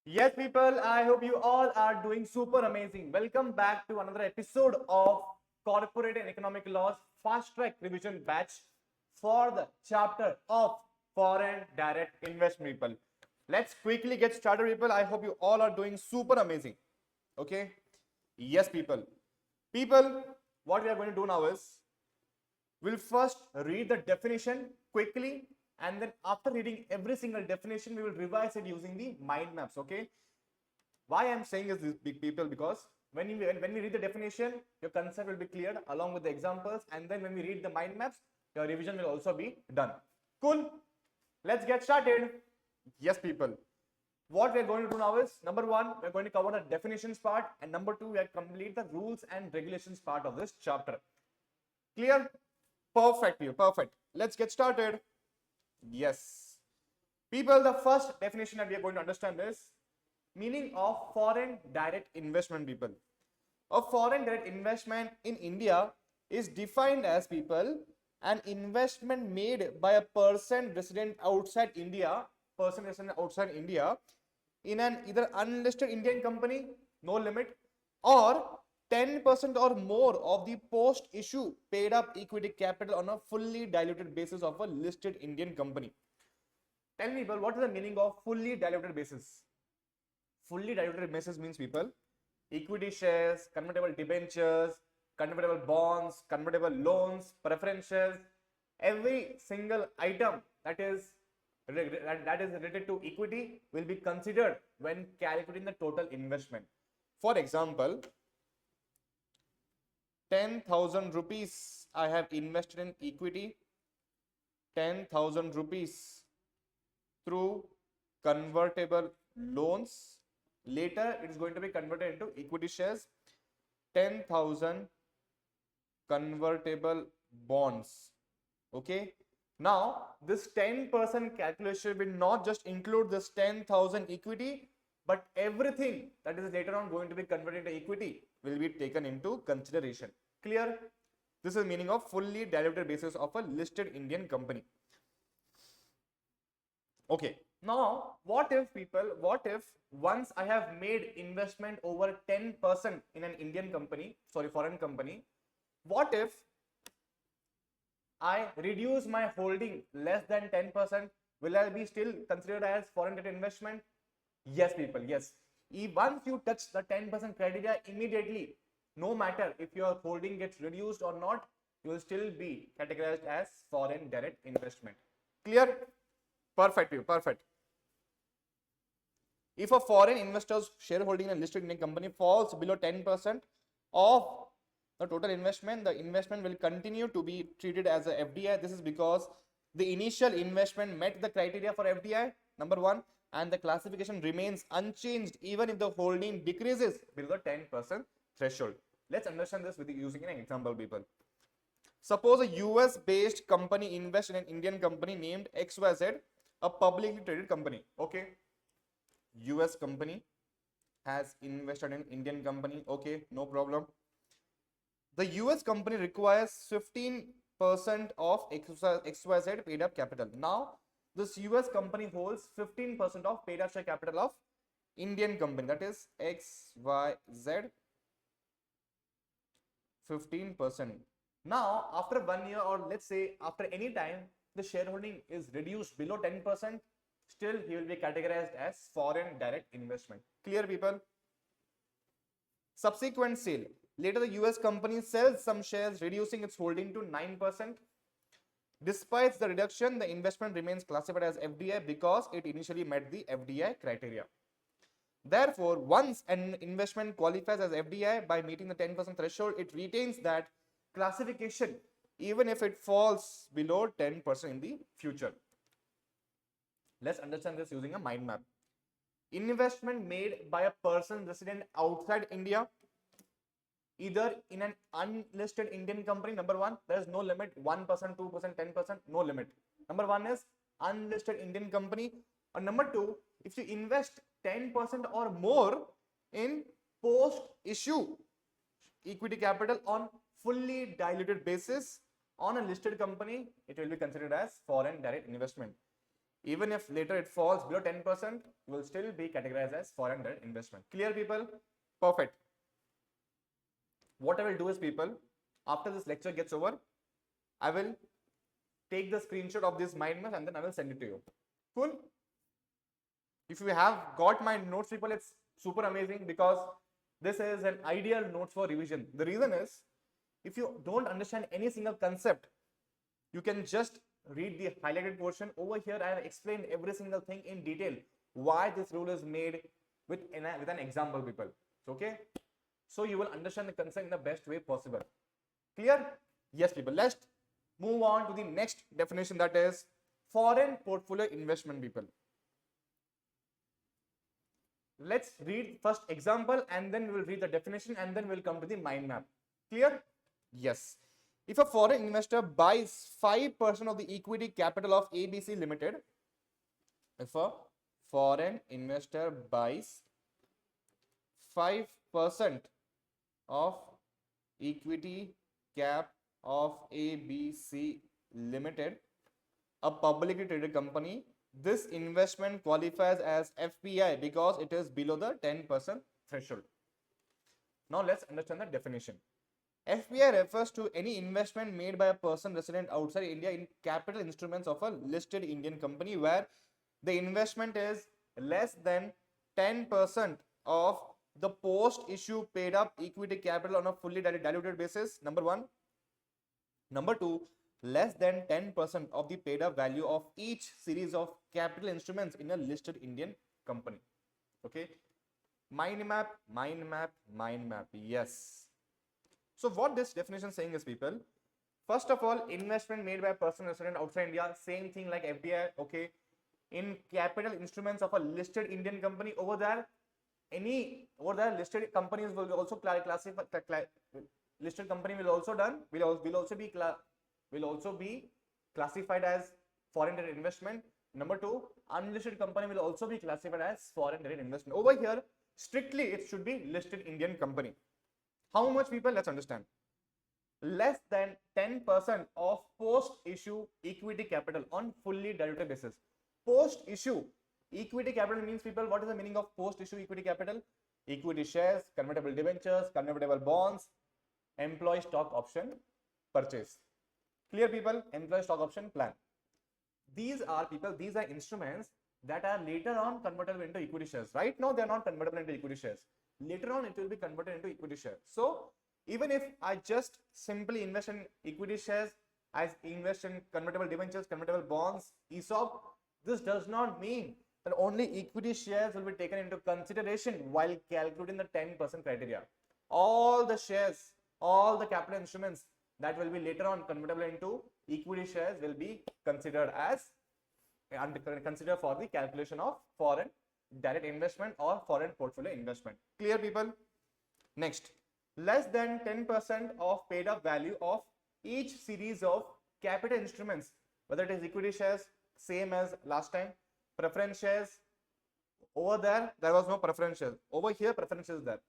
Yes, people, I hope you all are doing super amazing. Welcome back to another episode of Corporate and Economic Laws Fast Track Revision Batch for the chapter of Foreign Direct Investment, people. Let's quickly get started, people. I hope you all are doing super amazing. Okay? Yes, people. People, what we are going to do now is we'll first read the definition quickly, and then after reading every single definition, we will revise it using the mind maps. Okay? Why I'm saying is this, big people, because when we read the definition, your concept will be cleared along with the examples, and then when we read the mind maps, your revision will also be done. Cool. Let's get started. Yes, people. What we're going to do now is, number one, we're going to cover the definitions part, and number two, we are complete the rules and regulations part of this chapter. Clear? Perfect, you. Perfect. Let's get started. Yes. People, the first definition that we are going to understand is meaning of foreign direct investment, people. A foreign direct investment in India is defined as, people, an investment made by a person resident outside India, in an either unlisted Indian company, no limit, or 10% or more of the post-issue paid up equity capital on a fully diluted basis of a listed Indian company. Tell me, people, what is the meaning of fully diluted basis? Fully diluted basis means, people, equity shares, convertible debentures, convertible bonds, convertible loans, preferences, every single item that is related to equity will be considered when calculating the total investment. For example, 10,000 rupees I have invested in equity, 10,000 rupees through convertible loans. Later, it is going to be converted into equity shares. 10,000 convertible bonds. Okay. Now, this 10% calculation will not just include this 10,000 equity, but everything that is later on going to be converted into equity will be taken into consideration. Clear? This is the meaning of fully diluted basis of a listed Indian company. Okay. Now, what if once I have made investment over 10% in an Indian company, sorry, foreign company, what if I reduce my holding less than 10%, will I be still considered as foreign direct investment? Yes, people, yes. Once you touch the 10% criteria, immediately, no matter if your holding gets reduced or not, you will still be categorized as foreign direct investment. Clear? Perfect, perfect. If a foreign investor's shareholding in a listed Indian company falls below 10% of the total investment, the investment will continue to be treated as a FDI. This is because the initial investment met the criteria for FDI, number one, and the classification remains unchanged even if the holding decreases below the 10% threshold. Let's understand this with using an example, people. Suppose a US-based company invests in an Indian company named XYZ, a publicly traded company. Okay. US company has invested in Indian company. Okay, no problem. The US company requires 15% of XYZ paid up capital. Now, this US company holds 15% of paid up share capital of Indian company, that is XYZ, 15%. Now, after 1 year, or let's say after any time, the shareholding is reduced below 10%, still he will be categorized as foreign direct investment. Clear, people? Subsequent sale. Later, the US company sells some shares, reducing its holding to 9%. Despite the reduction, the investment remains classified as FDI because it initially met the FDI criteria. Therefore, once an investment qualifies as FDI by meeting the 10% threshold, it retains that classification even if it falls below 10% in the future. Let's understand this using a mind map. Investment made by a person resident outside India, either in an unlisted Indian company, number one, there is no limit, 1%, 2%, 10%, no limit. Number one is unlisted Indian company. Or number two, if you invest 10% or more in post-issue equity capital on fully diluted basis on a listed company, it will be considered as foreign direct investment. Even if later it falls below 10%, you will still be categorized as foreign direct investment. Clear, people? Perfect. What I will do is, people, after this lecture gets over, I will take the screenshot of this mind map and then I will send it to you. Cool? If you have got my notes, people, it's super amazing because this is an ideal notes for revision. The reason is, if you don't understand any single concept, you can just read the highlighted portion. Over here, I have explained every single thing in detail, why this rule is made with an example, people. Okay? So you will understand the concept in the best way possible. Clear? Yes, people. Let's move on to the next definition, that is foreign portfolio investment, people. Let's read first example and then we will read the definition and then we'll come to the mind map. Clear? Yes. If a foreign investor buys 5% of the equity capital of ABC Limited, if a foreign investor buys 5% of equity cap of ABC Limited, a publicly traded company, this investment qualifies as FPI because it is below the 10% threshold. Now let's understand the definition. FPI refers to any investment made by a person resident outside India in capital instruments of a listed Indian company where the investment is less than 10% of the post-issue paid up equity capital on a fully diluted basis, number one. Number two, less than 10% of the paid up value of each series of capital instruments in a listed Indian company. Okay. Mind map, mind map, mind map. Yes. So what this definition is saying is, people, first of all, investment made by a person resident outside India, same thing like FDI, okay, in capital instruments of a listed Indian company. Over there listed companies will also classify, listed company will also be classified as foreign direct investment. Number two, unlisted company will also be classified as foreign direct investment. Over here, strictly it should be listed Indian company. How much, people? Let's understand. Less than 10% of post-issue equity capital on fully diluted basis. Post-issue equity capital means, people, what is the meaning of post-issue equity capital? Equity shares, convertible debentures, convertible bonds, employee stock option purchase. Clear, people? Employee stock option plan. These are, people, these are instruments that are later on convertible into equity shares. Right now, they are not convertible into equity shares. Later on, it will be converted into equity shares. So, even if I just simply invest in equity shares, I invest in convertible debentures, convertible bonds, ESOP, this does not mean that only equity shares will be taken into consideration while calculating the 10% criteria. All the shares, all the capital instruments that will be later on convertible into equity shares will be considered as considered for the calculation of foreign direct investment or foreign portfolio investment. Clear, people? Next, less than 10% of paid up value of each series of capital instruments, whether it is equity shares, same as last time, preference shares. Over there was no preference shares. Over here, preference shares there.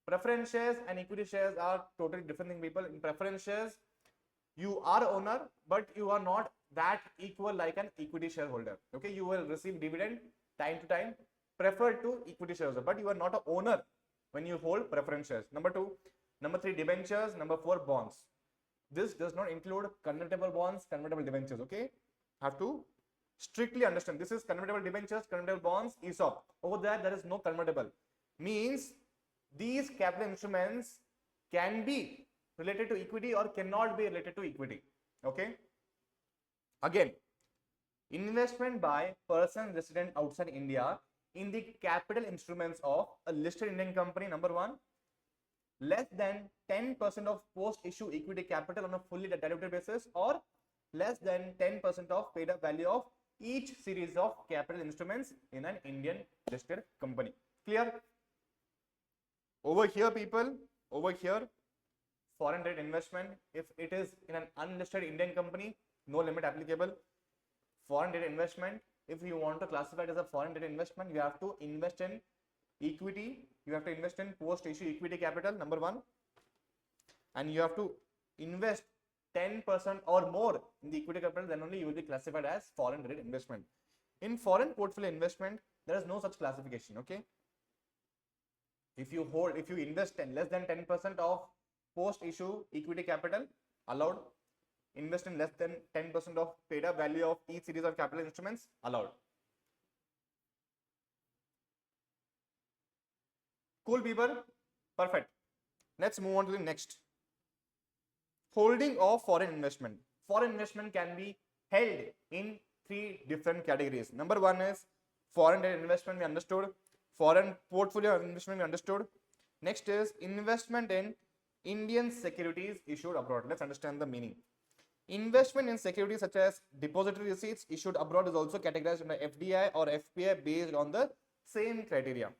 Preference shares and equity shares are totally different thing, people. In preference shares, you are owner, but you are not that equal like an equity shareholder. Okay, you will receive dividend time to time, preferred to equity shareholder, but you are not an owner when you hold preference shares. Number two. Number three, debentures. Number four, bonds. This does not include convertible bonds, convertible debentures. Okay, have to strictly understand. This is convertible debentures, convertible bonds, ESOP. Over there is no convertible. Means these capital instruments can be related to equity or cannot be related to equity. Okay. Again, investment by person resident outside India in the capital instruments of a listed Indian company, number one, less than 10% of post-issue equity capital on a fully diluted basis, or less than 10% of paid up value of each series of capital instruments in an Indian listed company. Clear? Over here, people, over here, foreign direct investment, if it is in an unlisted Indian company, no limit applicable. Foreign direct investment, if you want to classify it as a foreign direct investment, you have to invest in equity, you have to invest in post-issue equity capital, number one, and you have to invest 10% or more in the equity capital, then only you will be classified as foreign direct investment. In foreign portfolio investment, there is no such classification. Okay, if you invest in less than 10% of post issue equity capital, allowed. Invest in less than 10% of paid up value of each series of capital instruments, allowed. Cool, people? Perfect. Let's move on to the next. Holding of foreign investment. Foreign investment can be held in three different categories. Number one is foreign direct investment, we understood. Foreign portfolio investment, we understood. Next is investment in Indian securities issued abroad. Let's understand the meaning. Investment in securities such as depository receipts issued abroad is also categorized under FDI or FPI based on the same criteria.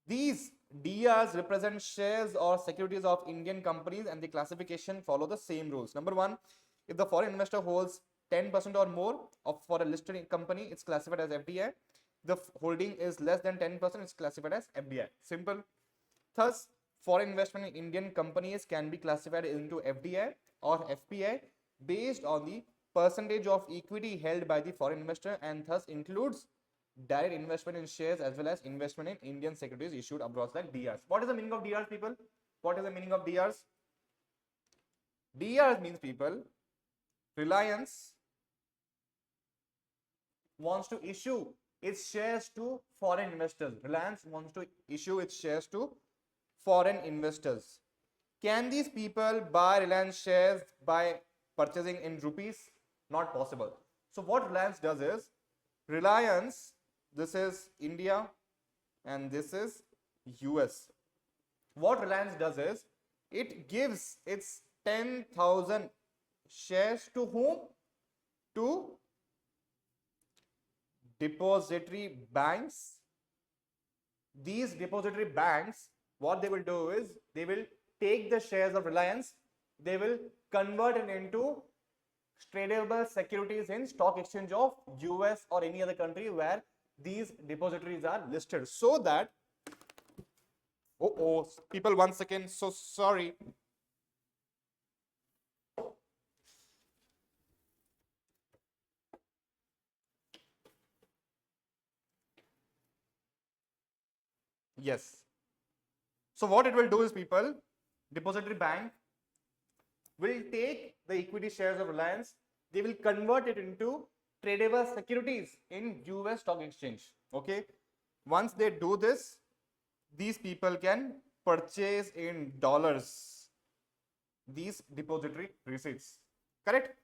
These DRs represent shares or securities of Indian companies and the classification follow the same rules. Number one, if the foreign investor holds 10% or more of for a listed company, it's classified as FDI. The holding is less than 10%, it's classified as FDI. Simple. Thus, foreign investment in Indian companies can be classified into FDI or FPI based on the percentage of equity held by the foreign investor and thus includes direct investment in shares as well as investment in Indian securities issued abroad like DRs. What is the meaning of DRs, people? What is the meaning of DRs? DRs means, people, Reliance wants to issue its shares to foreign investors. Reliance wants to issue its shares to foreign investors. Can these people buy Reliance shares by purchasing in rupees? Not possible. So what Reliance does is, Reliance, this is India and this is US. What Reliance does is, it gives its 10,000 shares to whom? To depository banks. These depository banks, what they will do is, they will take the shares of Reliance, they will convert it into tradable securities in stock exchange of US or any other country where these depositories are listed, so that people, 1 second, so sorry. Yes. So what it will do is, people, depository bank will take the equity shares of Reliance, they will convert it into tradable securities in US stock exchange. Okay. Once they do this, these people can purchase in dollars these depository receipts. Correct?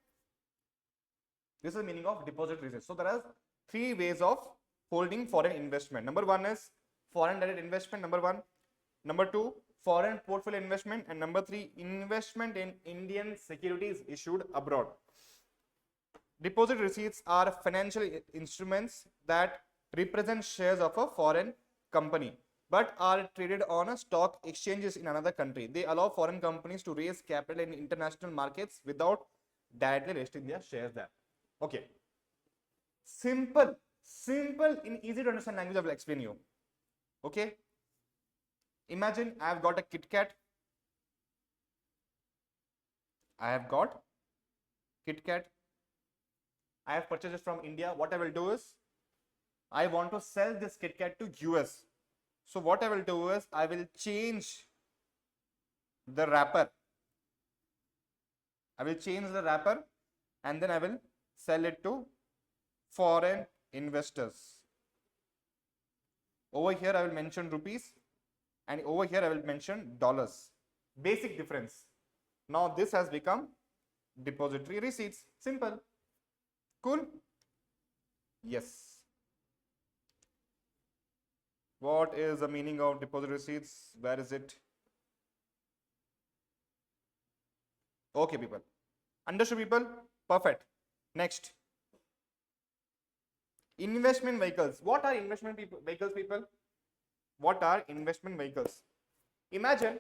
This is the meaning of depository receipts. So there are three ways of holding foreign investment. Number one is foreign direct investment, number one. Number two, foreign portfolio investment, and number three, investment in Indian securities issued abroad. Deposit receipts are financial instruments that represent shares of a foreign company but are traded on a stock exchanges in another country. They allow foreign companies to raise capital in international markets without directly listing their shares there. Okay. Simple in easy to understand language I will explain you. Okay. Imagine I have got a Kit Kat. I have got Kit Kat. I have purchased it from India. What I will do is, I want to sell this Kit Kat to US. So what I will do is, I will change the wrapper. I will change the wrapper and then I will sell it to foreign investors. Over here I will mention rupees and over here I will mention dollars. Basic difference. Now this has become depository receipts. Simple. Cool? Yes. What is the meaning of deposit receipts? Where is it? Okay, people. Understood, people? Perfect. Next. Investment vehicles. What are investment vehicles, people? What are investment vehicles? Imagine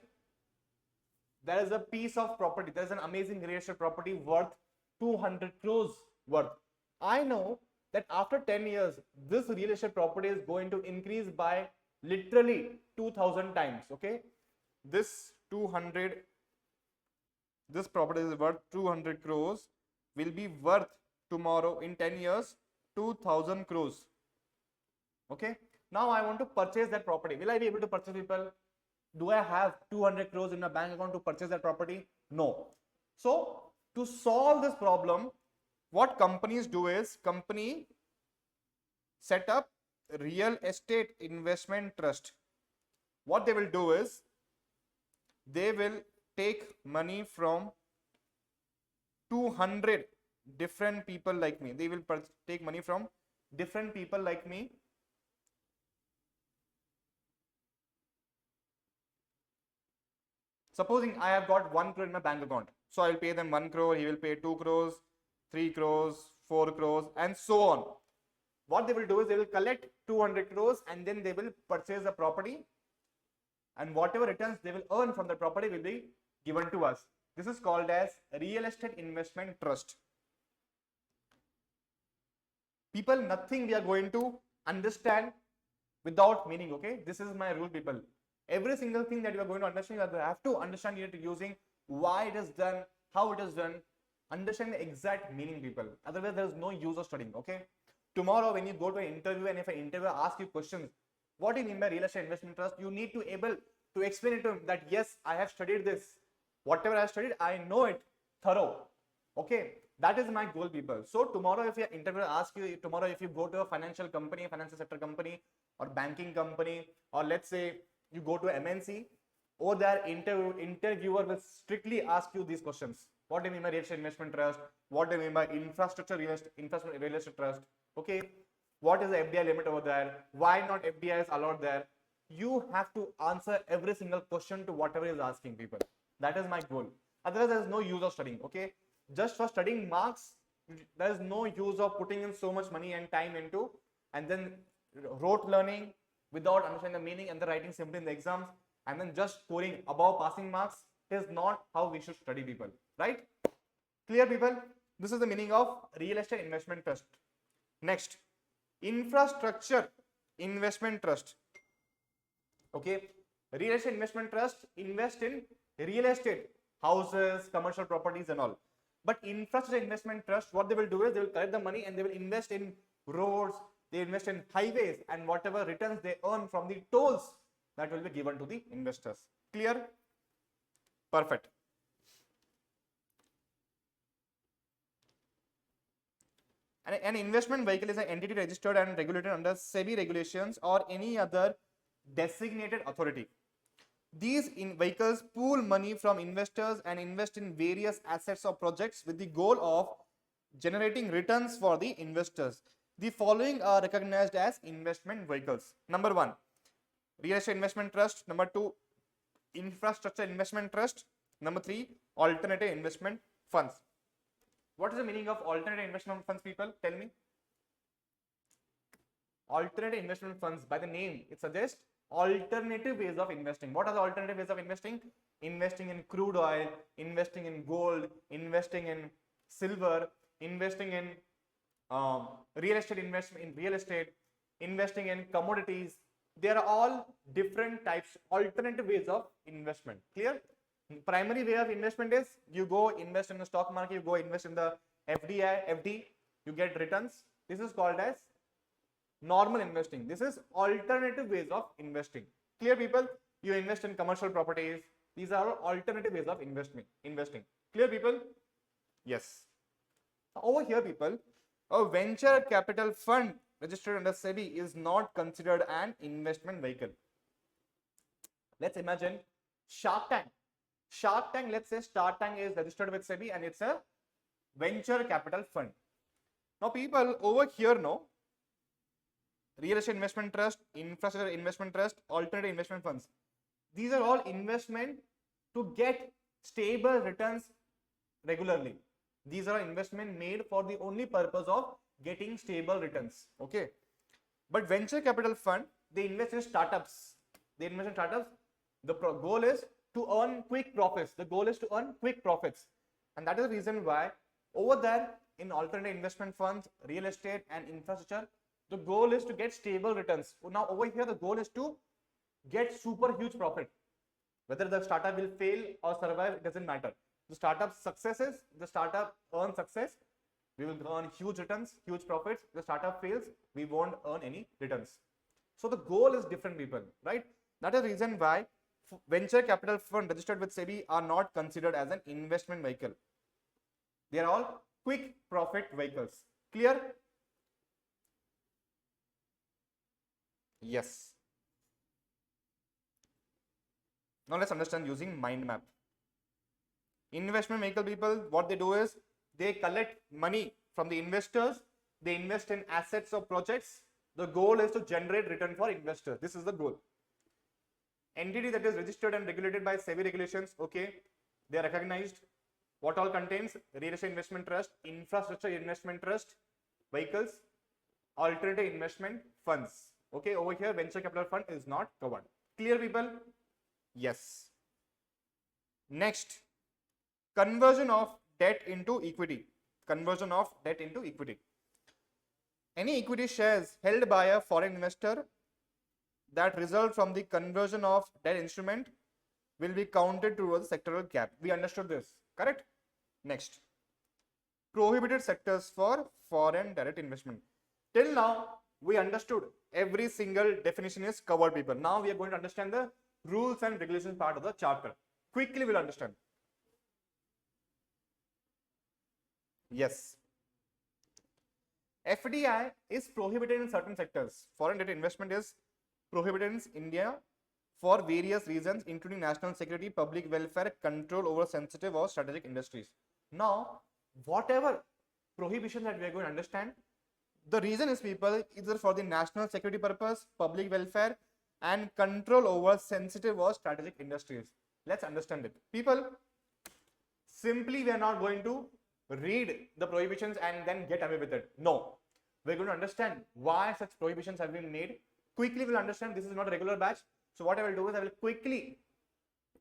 there is a piece of property. There is an amazing real estate property worth 200 crores worth. I know that after 10 years, this real estate property is going to increase by literally 2000 times. Okay. This property is worth 200 crores will be worth tomorrow in 10 years 2,000 crores. Okay. Now I want to purchase that property. Will I be able to purchase, people? Do I have 200 crores in my bank account to purchase that property? No. So to solve this problem, what companies do is, company set up real estate investment trust. What they will do is, they will take money from 200 different people like me. They will take money from different people like me. Supposing I have got 1 crore in my bank account. So I will pay them 1 crore, he will pay 2 crores, 3 crores, 4 crores, and so on. What they will do is, they will collect 200 crores and then they will purchase the property, and whatever returns they will earn from the property will be given to us. This is called as real estate investment trust. People, nothing we are going to understand without meaning. Okay, this is my rule, people. Every single thing that you are going to understand, you have to understand it using why it is done, how it is done. Understand the exact meaning, people. Otherwise, there is no use of studying. Okay. Tomorrow, when you go to an interview, and if an interviewer asks you questions, what do you mean by real estate investment trust? You need to able to explain it to him that yes, I have studied this. Whatever I have studied, I know it thorough. Okay. That is my goal, people. So tomorrow, if your interviewer asks you, tomorrow if you go to a financial company, financial sector company, or banking company, or let's say you go to MNC, or their interviewer will strictly ask you these questions. What do you mean by real estate investment trust? What do you mean by infrastructure real estate trust? Okay. What is the FDI limit over there? Why not FDI is allowed there? You have to answer every single question to whatever is asking, people. That is my goal. Otherwise, there is no use of studying. Okay. Just for studying marks, there is no use of putting in so much money and time into, and then rote learning without understanding the meaning and the writing simply in the exams, and then just scoring above passing marks. Is not how we should study, people. Right? Clear, people? This is the meaning of real estate investment trust. Next, infrastructure investment trust. Okay. Real estate investment trust invest in real estate, houses, commercial properties and all. But infrastructure investment trust, what they will do is, they will collect the money and they will invest in roads, they invest in highways, and whatever returns they earn from the tolls, that will be given to the investors. Clear? Perfect. An investment vehicle is an entity registered and regulated under SEBI regulations or any other designated authority. These vehicles pool money from investors and invest in various assets or projects with the goal of generating returns for the investors. The following are recognized as investment vehicles. Number 1, real estate investment trust. Number 2, infrastructure investment trust. Number 3, alternative investment funds. What is the meaning of alternative investment funds, people? Tell me. Alternative investment funds, by the name, it suggests alternative ways of investing. What are the alternative ways of investing? Investing in crude oil, investing in gold, investing in silver, investing in real estate investment in real estate, investing in commodities. There are all different types, alternative ways of investment. Clear? Primary way of investment is, you go invest in the stock market, you go invest in the FD, you get returns. This is called as normal investing. This is alternative ways of investing. Clear, people? You invest in commercial properties. These are alternative ways of investing. Clear, people? Yes. Over here, people, a venture capital fund registered under SEBI is not considered an investment vehicle. Let's imagine Shark Tank. Shark Tank, let's say Shark Tank is registered with SEBI and it's a venture capital fund. Now, people, over here, no, real estate investment trust, infrastructure investment trust, alternative investment funds. These are all investment to get stable returns regularly. These are investment made for the only purpose of getting stable returns. Okay. But venture capital fund, they invest in startups. They invest in startups. The goal is to earn quick profits. The goal is to earn quick profits. And that is the reason why over there in alternative investment funds, real estate and infrastructure, the goal is to get stable returns. Now over here, the goal is to get super huge profit. Whether the startup will fail or survive, it doesn't matter. The startup successes, the startup earns success, we will earn huge returns, huge profits. If the startup fails, we won't earn any returns. So the goal is different, people, right? That is the reason why venture capital fund registered with SEBI are not considered as an investment vehicle. They are all quick profit vehicles. Clear? Yes. Now let's understand using mind map. Investment vehicle, people, what they do is they collect money from the investors. They invest in assets or projects. The goal is to generate return for investors. This is the goal. Entity that is registered and regulated by SEBI regulations, okay, they are recognized. What all contains? Real estate investment trust, infrastructure investment trust, vehicles, alternative investment funds. Okay, over here venture capital fund is not covered. Clear, people? Yes. Next, conversion of debt into equity. Conversion of debt into equity. Any equity shares held by a foreign investor that result from the conversion of debt instrument will be counted towards the sectoral cap. We understood this, correct? Next, prohibited sectors for foreign direct investment. Till now, we understood every single definition is covered, people. Now we are going to understand the rules and regulations part of the chapter. Quickly we'll understand. Yes. FDI is prohibited in certain sectors. Foreign direct investment is prohibited in India for various reasons, including national security, public welfare, control over sensitive or strategic industries. Now, whatever prohibition that we are going to understand, the reason is, people, either for the national security purpose, public welfare, and control over sensitive or strategic industries. Let's understand it. People, simply we are not going to read the prohibitions and then get away with it. No. We're going to understand why such prohibitions have been made. Quickly we'll understand. This is not a regular batch. So what I will do is I will quickly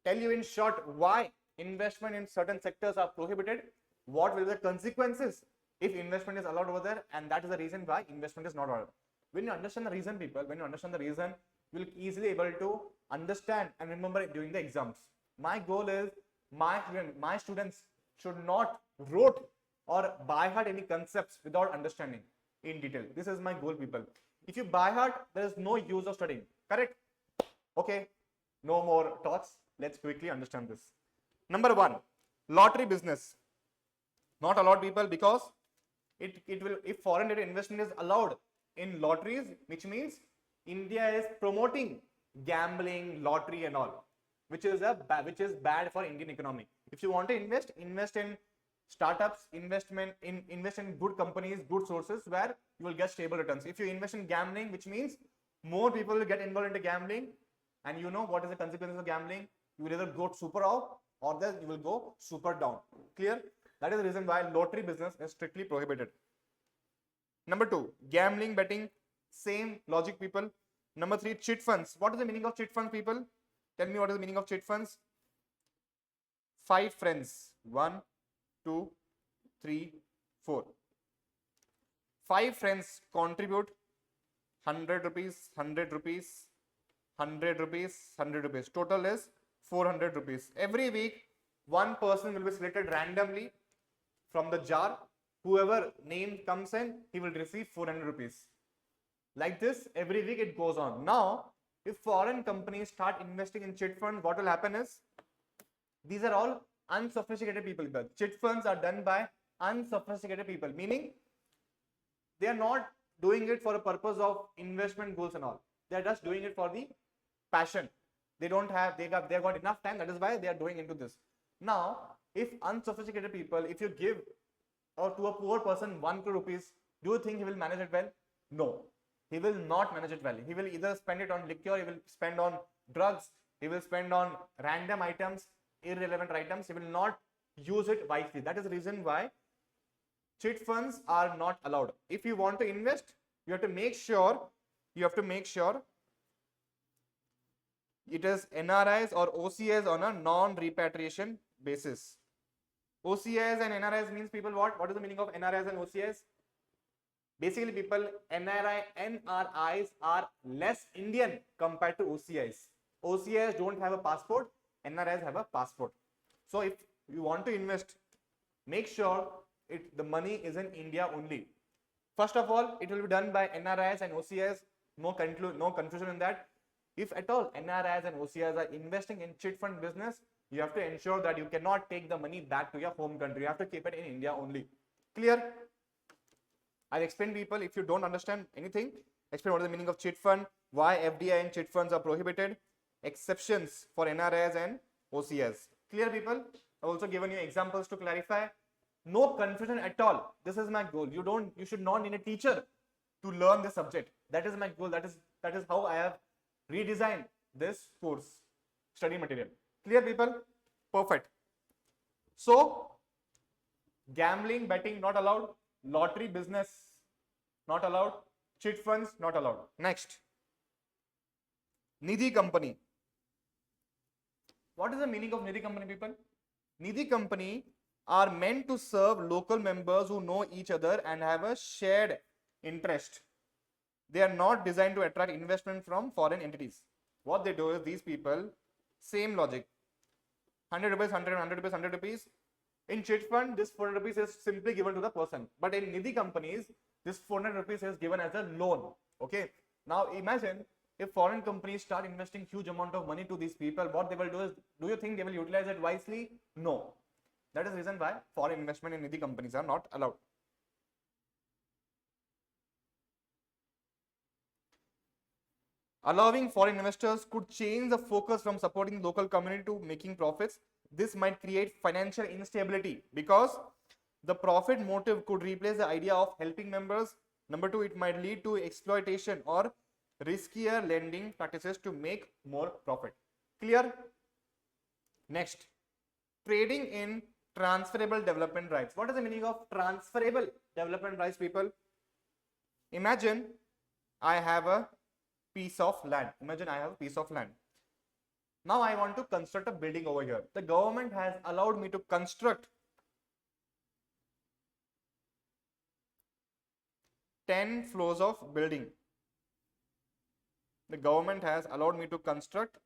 tell you in short why investment in certain sectors are prohibited, what will be the consequences if investment is allowed over there, and that is the reason why investment is not allowed. When you understand the reason, people, when you understand the reason, you will easily able to understand and remember it during the exams. My goal is my students should not rote or by heart any concepts without understanding in detail. This is my goal, people. If you by heart, there is no use of studying. Correct? Okay. No more talks. Let's quickly understand this. Number one, lottery business. Not allowed, people, because it will, if foreign direct investment is allowed in lotteries, which means India is promoting gambling, lottery and all, which is bad for Indian economy. If you want to invest in startups, invest in good companies, good sources where you will get stable returns. If you invest in gambling, which means more people will get involved into gambling, and you know what is the consequences of gambling. You will either go super up or then you will go super down. Clear? That is the reason why lottery business is strictly prohibited. Number two, gambling, betting, same logic, people. Number three, chit funds. What is the meaning of chit funds, people? Tell me what is the meaning of chit funds. 5 friends. 1, 2, 3, 4. 5 friends contribute 100 rupees, 100 rupees, 100 rupees, 100 rupees. Total is 400 rupees. Every week, one person will be selected randomly from the jar. Whoever name comes in, he will receive 400 rupees. Like this, every week it goes on. Now, if foreign companies start investing in chit funds, what will happen is, these are all unsophisticated people. The chit funds are done by unsophisticated people, meaning they are not doing it for a purpose of investment goals and all. They are just doing it for the passion. They got enough time. That is why they are doing into this. Now, if unsophisticated people, if you give or to a poor person 1 crore rupees, do you think he will manage it well? No, he will not manage it well. He will either spend it on liquor, he will spend on drugs, he will spend on random items, irrelevant items. He will not use it wisely. That is the reason why chit funds are not allowed. If you want to invest, you have to make sure it is NRIs or OCIs on a non-repatriation basis. OCIs and NRIs means, people, what? What is the meaning of NRIs and OCIs? Basically, people, NRIs are less Indian compared to OCIs. OCIs don't have a passport, NRIs have a passport. So if you want to invest, make sure the money is in India only. First of all, it will be done by NRIs and OCIs. No confusion in that. If at all NRIs and OCIs are investing in chit fund business, you have to ensure that you cannot take the money back to your home country. You have to keep it in India only. Clear? I'll explain people. If you don't understand anything, explain what is the meaning of chit fund, why FDI and chit funds are prohibited, exceptions for NRIs and OCIs. Clear, people? I've also given you examples to clarify. No confusion at all. This is my goal. You should not need a teacher to learn this subject. That is my goal. That is how I have redesigned this course, study material. Clear, people? Perfect. So, gambling, betting not allowed. Lottery business not allowed. Chit funds not allowed. Next, Nidhi company. What is the meaning of Nidhi company, people? Nidhi company are meant to serve local members who know each other and have a shared interest. They are not designed to attract investment from foreign entities. What they do is, these people, same logic. 100 rupees, 100 rupees, 100 rupees. In chit fund, this 400 rupees is simply given to the person. But in Nidhi companies, this 400 rupees is given as a loan. Okay. Now imagine if foreign companies start investing huge amount of money to these people, what they will do is, do you think they will utilize it wisely? No. That is the reason why foreign investment in Nidhi companies are not allowed. Allowing foreign investors could change the focus from supporting the local community to making profits. This might create financial instability because the profit motive could replace the idea of helping members. Number two, it might lead to exploitation or riskier lending practices to make more profit. Clear? Next, trading in transferable development rights. What is the meaning of transferable development rights, people? Imagine I have a piece of land. Imagine I have a piece of land. Now I want to construct a building over here. The government has allowed me to construct 10 floors of building. The government has allowed me to construct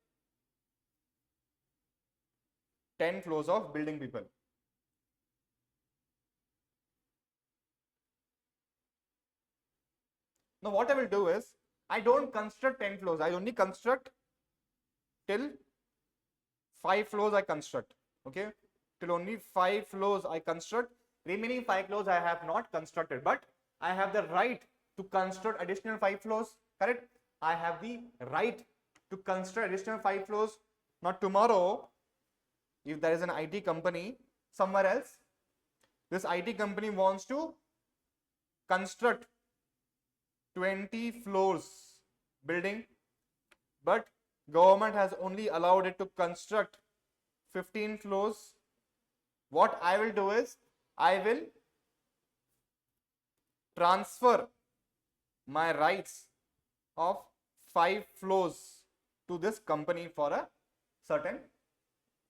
10 floors of building, people. Now what I will do is, I don't construct 10 floors. I only construct till 5 floors I construct. Okay. Till only 5 floors I construct. Remaining 5 floors I have not constructed. But I have the right to construct additional 5 floors. Correct? I have the right to construct additional 5 floors. Not tomorrow, if there is an IT company somewhere else, this IT company wants to construct 20 floors building, but government has only allowed it to construct 15 floors. What I will do is, I will transfer my rights of 5 floors to this company for a certain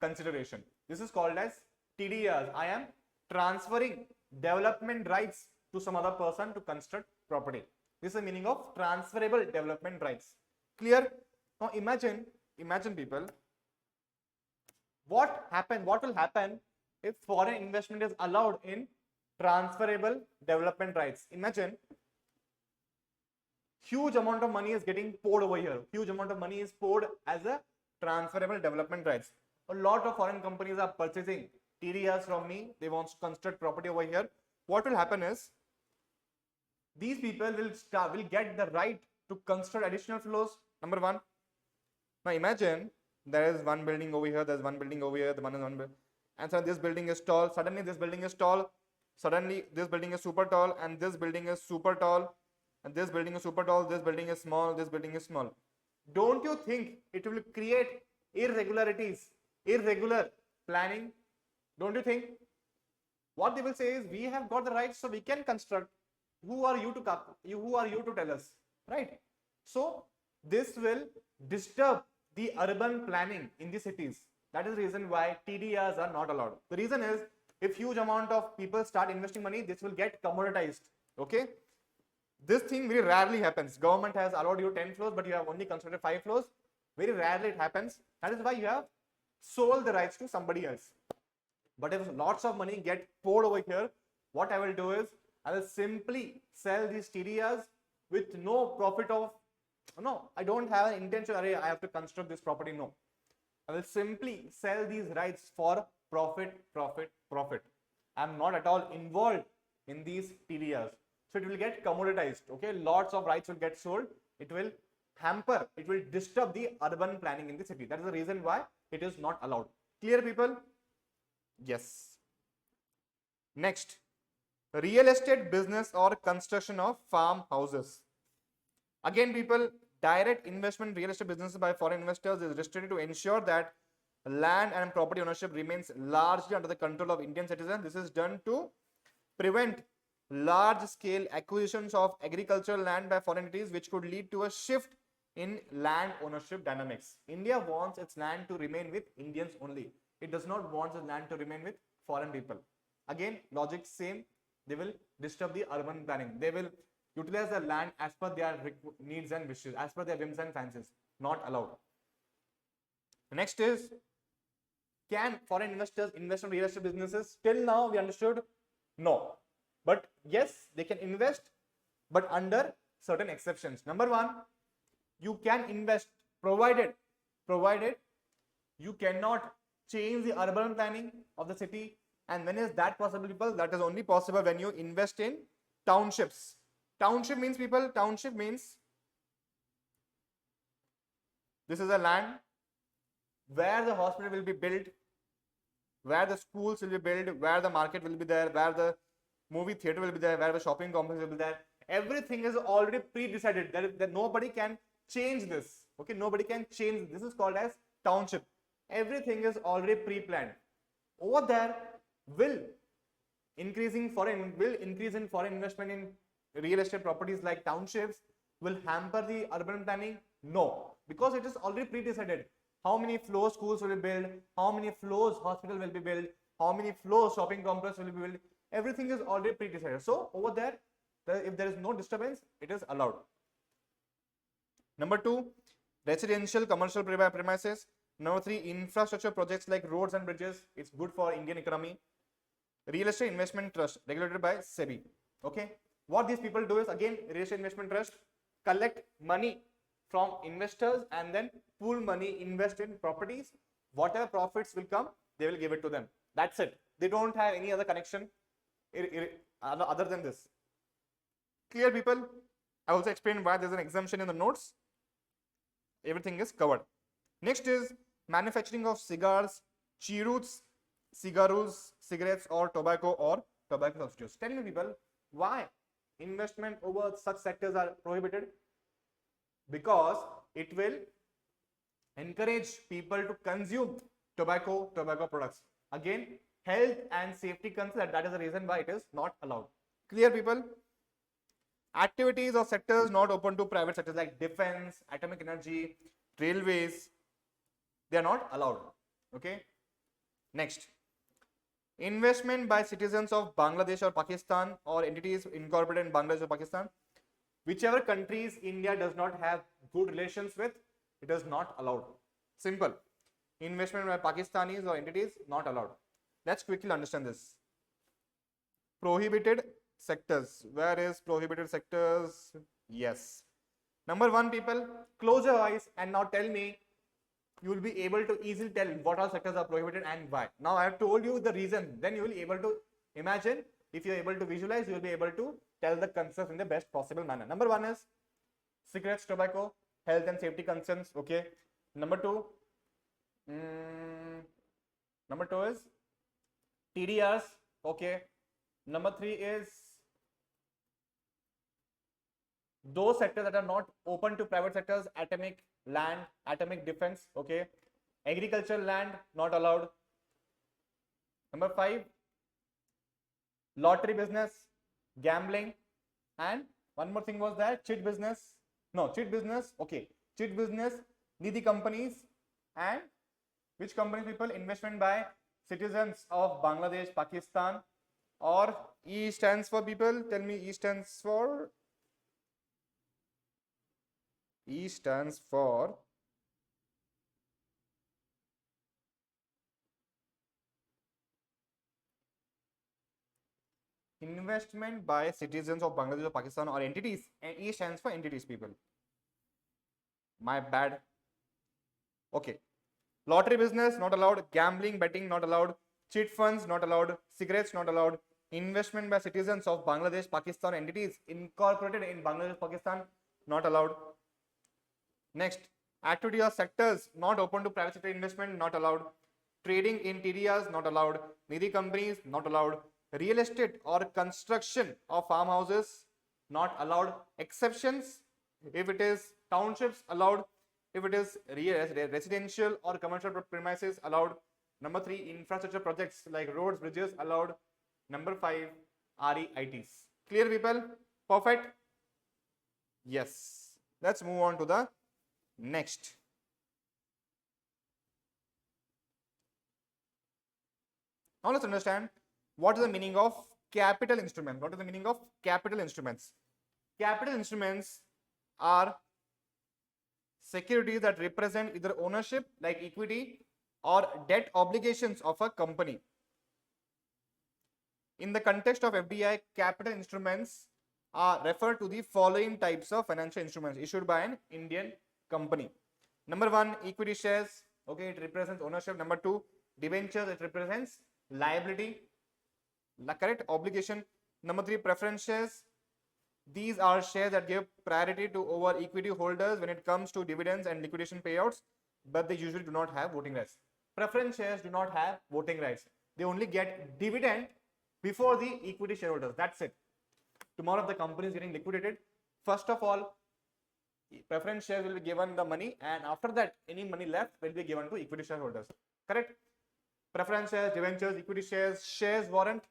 consideration. This is called as TDRs. I am transferring development rights to some other person to construct property. This is the meaning of transferable development rights. Clear? Now imagine people, what will happen if foreign investment is allowed in transferable development rights? Imagine huge amount of money is getting poured over here. Huge amount of money is poured as a transferable development rights. A lot of foreign companies are purchasing TDRs from me. They want to construct property over here. What will happen is, these people will get the right to construct additional floors. Number one. Now imagine there is one building over here, there's one building over here, the one is one building, and so this building is tall. Suddenly this building is tall. Suddenly this building is super tall, and this building is super tall, and this building is super tall. This building is small. This building is small. Don't you think it will create irregularities, irregular planning? Don't you think? What they will say is, we have got the rights, so we can construct. Who are you to tell us, right? So this will disturb the urban planning in the cities. That is the reason why TDRs are not allowed. The reason is, if huge amount of people start investing money, this will get commoditized. Okay, this thing very rarely happens. Government has allowed you 10 floors, but you have only constructed 5 floors. Very rarely it happens. That is why you have sold the rights to somebody else. But if lots of money get poured over here, what I will do is I will simply sell these TDRs with no profit of, no, I don't have an intention, I have to construct this property. No, I will simply sell these rights for profit, profit, profit. I'm not at all involved in these TDRs. So it will get commoditized. Okay, lots of rights will get sold. It will hamper, it will disturb the urban planning in the city. That is the reason why it is not allowed. Clear, people? Yes. Next, real estate business or construction of farmhouses. Again, people, direct investment in real estate businesses by foreign investors is restricted to ensure that land and property ownership remains largely under the control of Indian citizens. This is done to prevent large-scale acquisitions of agricultural land by foreign entities, which could lead to a shift in land ownership dynamics. India wants its land to remain with Indians only. It does not want its land to remain with foreign people. Again, logic same. They will disturb the urban planning. They will utilize the land as per their needs and wishes, as per their whims and fancies. Not allowed. Next is, can foreign investors invest in real estate businesses? Till now, we understood no. But yes, they can invest, but under certain exceptions. Number one, you can invest provided you cannot change the urban planning of the city. And when is that possible, people? That is only possible when you invest in townships. Township means, people, township means this is a land where the hospital will be built, where the schools will be built, where the market will be there, where the movie theater will be there, where the shopping complex will be there. Everything is already pre-decided. That nobody can change this. Okay, nobody can change. This is called as township. Everything is already pre-planned. Over there, will increase in foreign investment in real estate properties like townships will hamper the urban planning? No, because it is already pre-decided. How many floors schools will be built, how many floors hospital will be built, how many floors shopping complex will be built. Everything is already pre-decided. So over there, if there is no disturbance, it is allowed. Number two, residential commercial premises. Number three, infrastructure projects like roads and bridges. It's good for Indian economy. Real estate investment trust regulated by SEBI. Okay, what these people do is, again, real estate investment trust collect money from investors and then pool money, invest in properties. Whatever profits will come, they will give it to them. That's it. They don't have any other connection other than this. Clear, people? I also explained why there's an exemption in the notes. Everything is covered. Next is manufacturing of cigars, cheroots, cigaros, cigarettes, or tobacco substitutes. Tell me, people, why investment over such sectors are prohibited? Because it will encourage people to consume tobacco products. Again, health and safety concerns, that is the reason why it is not allowed. Clear, people? Activities or sectors not open to private sectors like defense, atomic energy, railways, they are not allowed. Okay. Next, investment by citizens of Bangladesh or Pakistan or entities incorporated in Bangladesh or Pakistan. Whichever countries India does not have good relations with, it is not allowed. Simple. Investment by Pakistanis or entities, not allowed. Let's quickly understand this. Prohibited sectors. Where is prohibited sectors? Yes. Number one, people, close your eyes and now tell me. You will be able to easily tell what all sectors are prohibited and why. Now I have told you the reason. Then you will be able to imagine. If you are able to visualize, you will be able to tell the concerns in the best possible manner. Number one is cigarettes, tobacco, health and safety concerns. Okay. Number two is TDRs. Okay. Number three is those sectors that are not open to private sectors, atomic land, atomic defense. Okay. Agricultural land, not allowed. Number five, lottery business, gambling, and one more thing was that cheat business. No, cheat business. Okay. Cheat business, needy companies, and which companies, people? Investment by citizens of Bangladesh, Pakistan, or E stands for, people. Tell me, E stands for. E stands for Investment by citizens of Bangladesh or Pakistan or entities, and E stands for entities, people. My bad. Okay. Lottery business not allowed, gambling, betting not allowed, cheat funds not allowed, cigarettes not allowed, investment by citizens of Bangladesh, Pakistan entities incorporated in Bangladesh, Pakistan not allowed. Next, activity or sectors not open to private sector investment not allowed. Trading in TDRs not allowed. Nidhi companies not allowed. Real estate or construction of farmhouses not allowed. Exceptions if it is townships allowed. If it is residential or commercial premises allowed. Number 3, infrastructure projects like roads, bridges allowed. Number 5, REITs. Clear, people? Perfect? Yes. Let's move on to the next. Now let's understand what is the meaning of capital instrument. What is the meaning of capital instruments? Capital instruments are securities that represent either ownership like equity or debt obligations of a company. In the context of FDI, capital instruments are referred to the following types of financial instruments issued by an Indian company. Number 1, equity shares. Okay, it represents ownership. Number 2, debentures. It represents liability. Correct, obligation. Number 3, preference shares. These are shares that give priority to over equity holders when it comes to dividends and liquidation payouts, but they usually do not have voting rights. Preference shares do not have voting rights. They only get dividend before the equity shareholders. That's it. Tomorrow if the company is getting liquidated, first of all, preference shares will be given the money, and after that any money left will be given to equity shareholders. Correct? Preference shares, debentures, equity shares, shares warrant.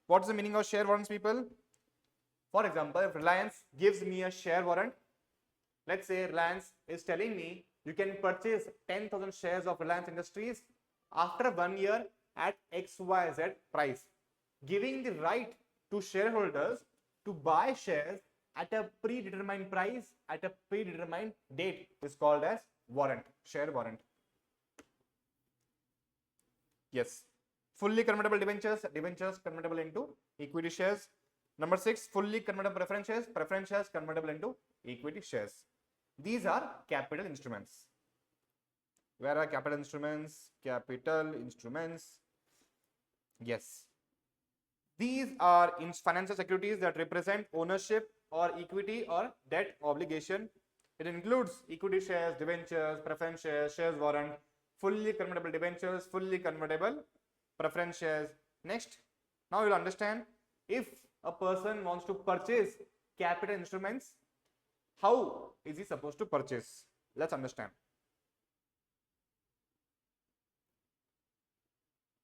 What is the meaning of share warrants, people? For example, if Reliance gives me a share warrant, let's say Reliance is telling me you can purchase 10,000 shares of Reliance Industries after 1 year at XYZ price, giving the right to shareholders to buy shares at a predetermined price at a predetermined date is called as warrant, share warrant. Yes. Fully convertible debentures, debentures convertible into equity shares. Number 6, fully convertible preference shares convertible into equity shares. These are capital instruments. Where are capital instruments? Capital instruments. Yes. These are in financial securities that represent ownership or equity or debt obligation. It includes equity shares, debentures, preference shares, shares warrant, fully convertible debentures, fully convertible preference shares. Next, now you'll understand if a person wants to purchase capital instruments, how is he supposed to purchase? Let's understand.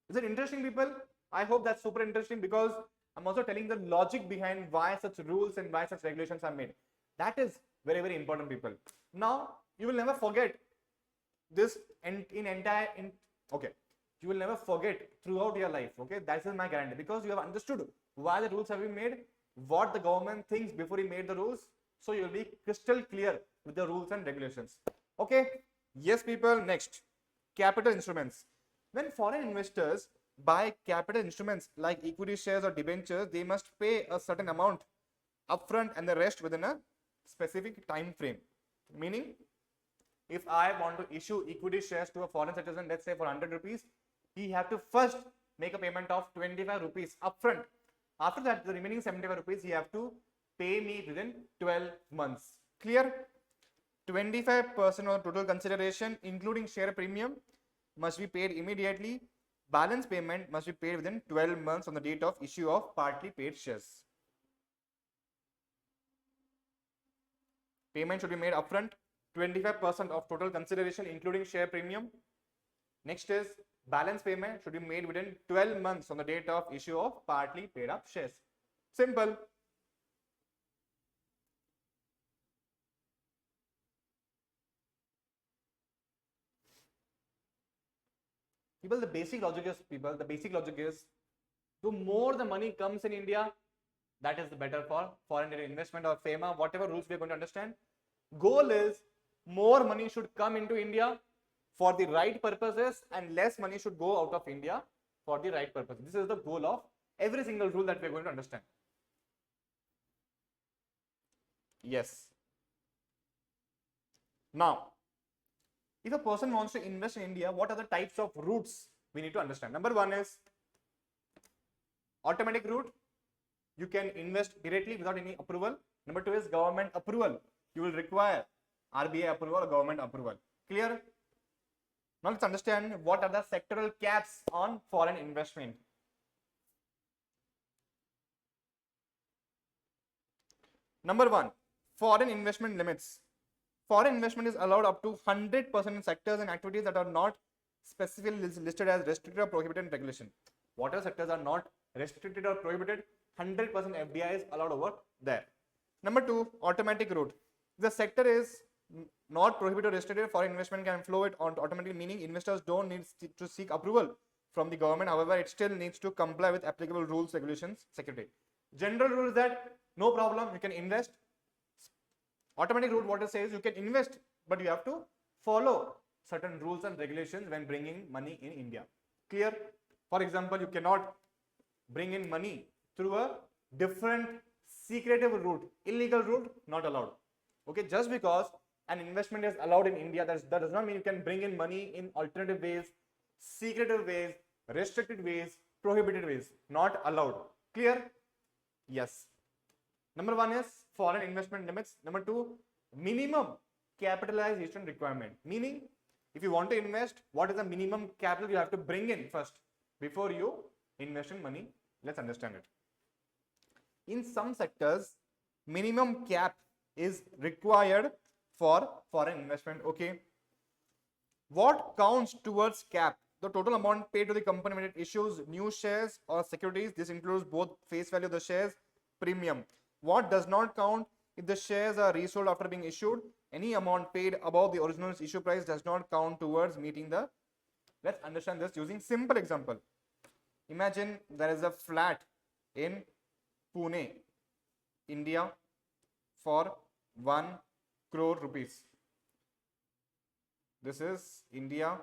Is it interesting, people? I hope that's super interesting because I'm also telling the logic behind why such rules and why such regulations are made. That is very, very important, people. Now, you will never forget this okay. You will never forget throughout your life. Okay, that is my guarantee because you have understood why the rules have been made, what the government thinks before he made the rules. So you'll be crystal clear with the rules and regulations. Okay. Yes, people. Next, capital instruments. When foreign investors buy capital instruments like equity shares or debentures, they must pay a certain amount upfront and the rest within a specific time frame. Meaning, if I want to issue equity shares to a foreign citizen, let's say for 100 rupees, he have to first make a payment of 25 rupees upfront. After that, the remaining 75 rupees he have to pay me within 12 months. Clear? 25% of total consideration, including share premium, must be paid immediately. Balance payment must be paid within 12 months from the date of issue of partly paid shares. Payment should be made upfront. 25% of total consideration, including share premium. Next is balance payment should be made within 12 months from the date of issue of partly paid up shares. Simple. People, the basic logic is the more the money comes in India, that is the better for foreign direct investment or FEMA, whatever rules we are going to understand. Goal is more money should come into India for the right purposes and less money should go out of India for the right purpose. This is the goal of every single rule that we are going to understand. Yes. Now, if a person wants to invest in India, what are the types of routes we need to understand? Number one is automatic route. You can invest directly without any approval. Number two is government approval. You will require RBI approval or government approval. Clear? Now let's understand what are the sectoral caps on foreign investment. Number one, foreign investment limits. Foreign investment is allowed up to 100% in sectors and activities that are not specifically listed as restricted or prohibited in regulation. What sectors are not restricted or prohibited? 100% FDI is allowed over there. Number two, automatic route. The sector is not prohibited or restricted, foreign investment can flow it on automatically, meaning investors don't need to seek approval from the government. However, it still needs to comply with applicable rules, regulations, security. General rule is that no problem, you can invest. Automatic route, what it says, you can invest, but you have to follow certain rules and regulations when bringing money in India. Clear? For example, you cannot bring in money through a different secretive route, illegal route, not allowed. Okay, just because an investment is allowed in India, that does not mean you can bring in money in alternative ways, secretive ways, restricted ways, prohibited ways, not allowed. Clear? Yes. Number one is foreign investment limits. Number two, minimum capitalization requirement. Meaning, if you want to invest, what is the minimum capital you have to bring in first before you invest in money? Let's understand it. In some sectors, minimum cap is required for foreign investment. Okay. What counts towards cap? The total amount paid to the company when it issues new shares or securities. This includes both face value of the shares, premium. What does not count? If the shares are resold after being issued, any amount paid above the original issue price does not count towards meeting the. Let's understand this using simple example. Imagine there is a flat in Pune, India for 1 crore rupees. This is India.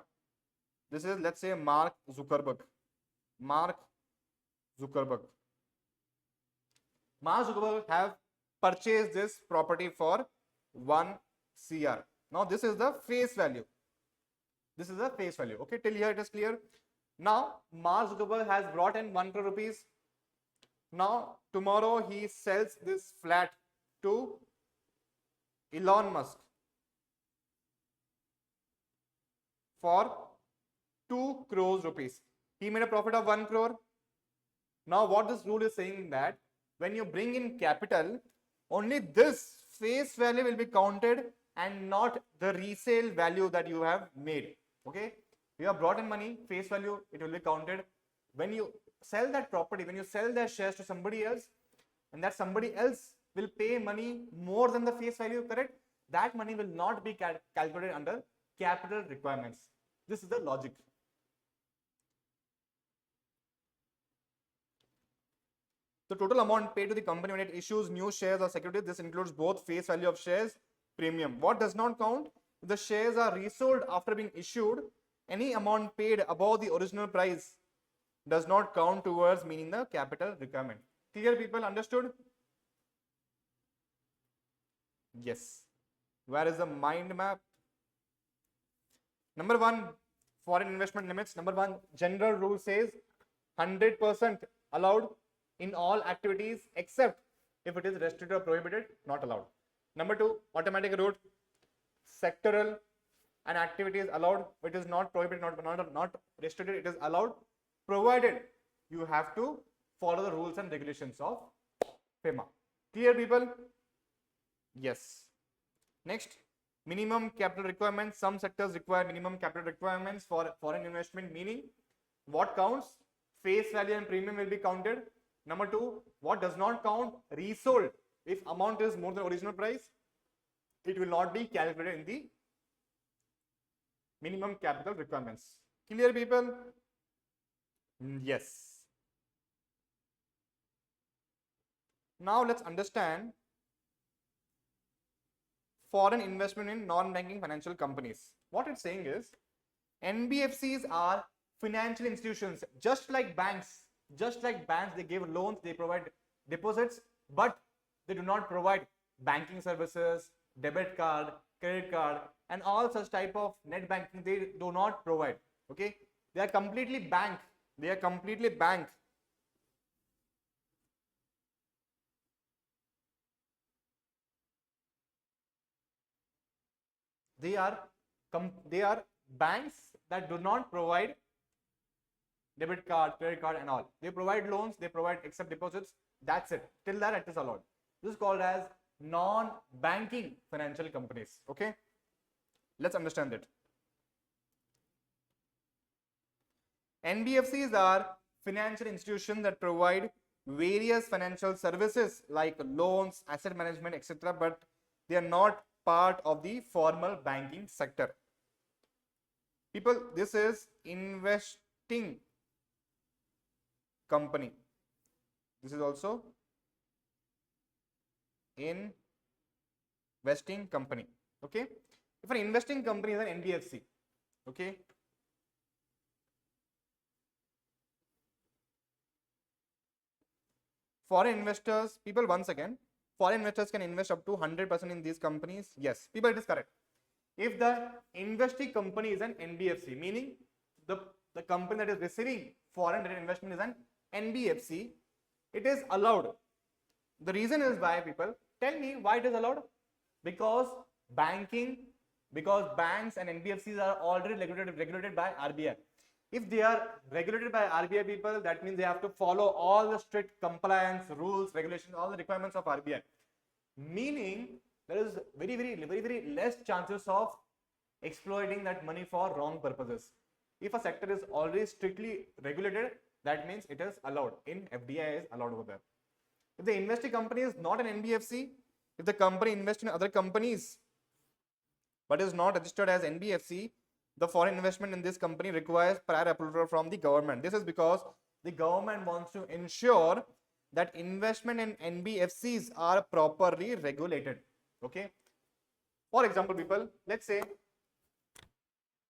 This is, let's say, Mark Zuckerberg. Mark Zuckerberg have purchased this property for 1 CR. Now this is the face value. This is the face value. Okay, till here it is clear. Now Mark Zuckerberg has brought in 1 crore rupees. Now tomorrow he sells this flat to Elon Musk for 2 crores rupees. He made a profit of 1 crore. Now what this rule is saying that when you bring in capital, only this face value will be counted and not the resale value that you have made. Okay, you have brought in money, face value, it will be counted. When you sell that property, when you sell their shares to somebody else, and that somebody else will pay money more than the face value, correct? That money will not be calculated under capital requirements. This is the logic. The total amount paid to the company when it issues new shares or securities, this includes both face value of shares, premium. What does not count? If the shares are resold after being issued, any amount paid above the original price does not count towards meeting the capital requirement. Clear, people? Understood? Yes. Where is the mind map? Number one, foreign investment limits. Number one, general rule says 100% allowed in all activities except if it is restricted or prohibited, not allowed. Number two, automatic route, sectoral and activity is allowed, it is not prohibited, not restricted, it is allowed, provided you have to follow the rules and regulations of FEMA. Clear, people? Yes. Next, minimum capital requirements. Some sectors require minimum capital requirements for foreign investment, meaning what counts? Face value and premium will be counted. Number two, what does not count? Resold. If amount is more than original price, it will not be calculated in the minimum capital requirements. Clear, people? Yes. Now let's understand foreign investment in non-banking financial companies. What it's saying is NBFCs are financial institutions just like banks. Just like banks, they give loans, they provide deposits, but they do not provide banking services, debit card, credit card, and all such type of net banking they do not provide. Okay, they are completely bank. They are completely bank. They are banks that do not provide debit card, credit card, and all. They provide loans, they provide except deposits. That's it. Till that, it is allowed. This is called as non-banking financial companies. Okay, let's understand it. NBFCs are financial institutions that provide various financial services like loans, asset management, etc., but they are not part of the formal banking sector. People, this is investing company. This is also investing company. Okay, if an investing company is an NBFC, okay, foreign investors, people, once again, foreign investors can invest up to 100% in these companies. Yes, people, it is correct. If the investing company is an NBFC, meaning the company that is receiving foreign direct investment is an NBFC, it is allowed. The reason is why, people, tell me why it is allowed. Because banks and NBFCs are already regulated by RBI. If they are regulated by RBI, people, that means they have to follow all the strict compliance rules, regulations, all the requirements of RBI. Meaning there is very less chances of exploiting that money for wrong purposes. If a sector is already strictly regulated, that means it is allowed. In FDI is allowed over there. If the investing company is not an NBFC, if the company invests in other companies but is not registered as NBFC, the foreign investment in this company requires prior approval from the government. This is because the government wants to ensure that investment in NBFCs are properly regulated. Okay. For example, people, let's say,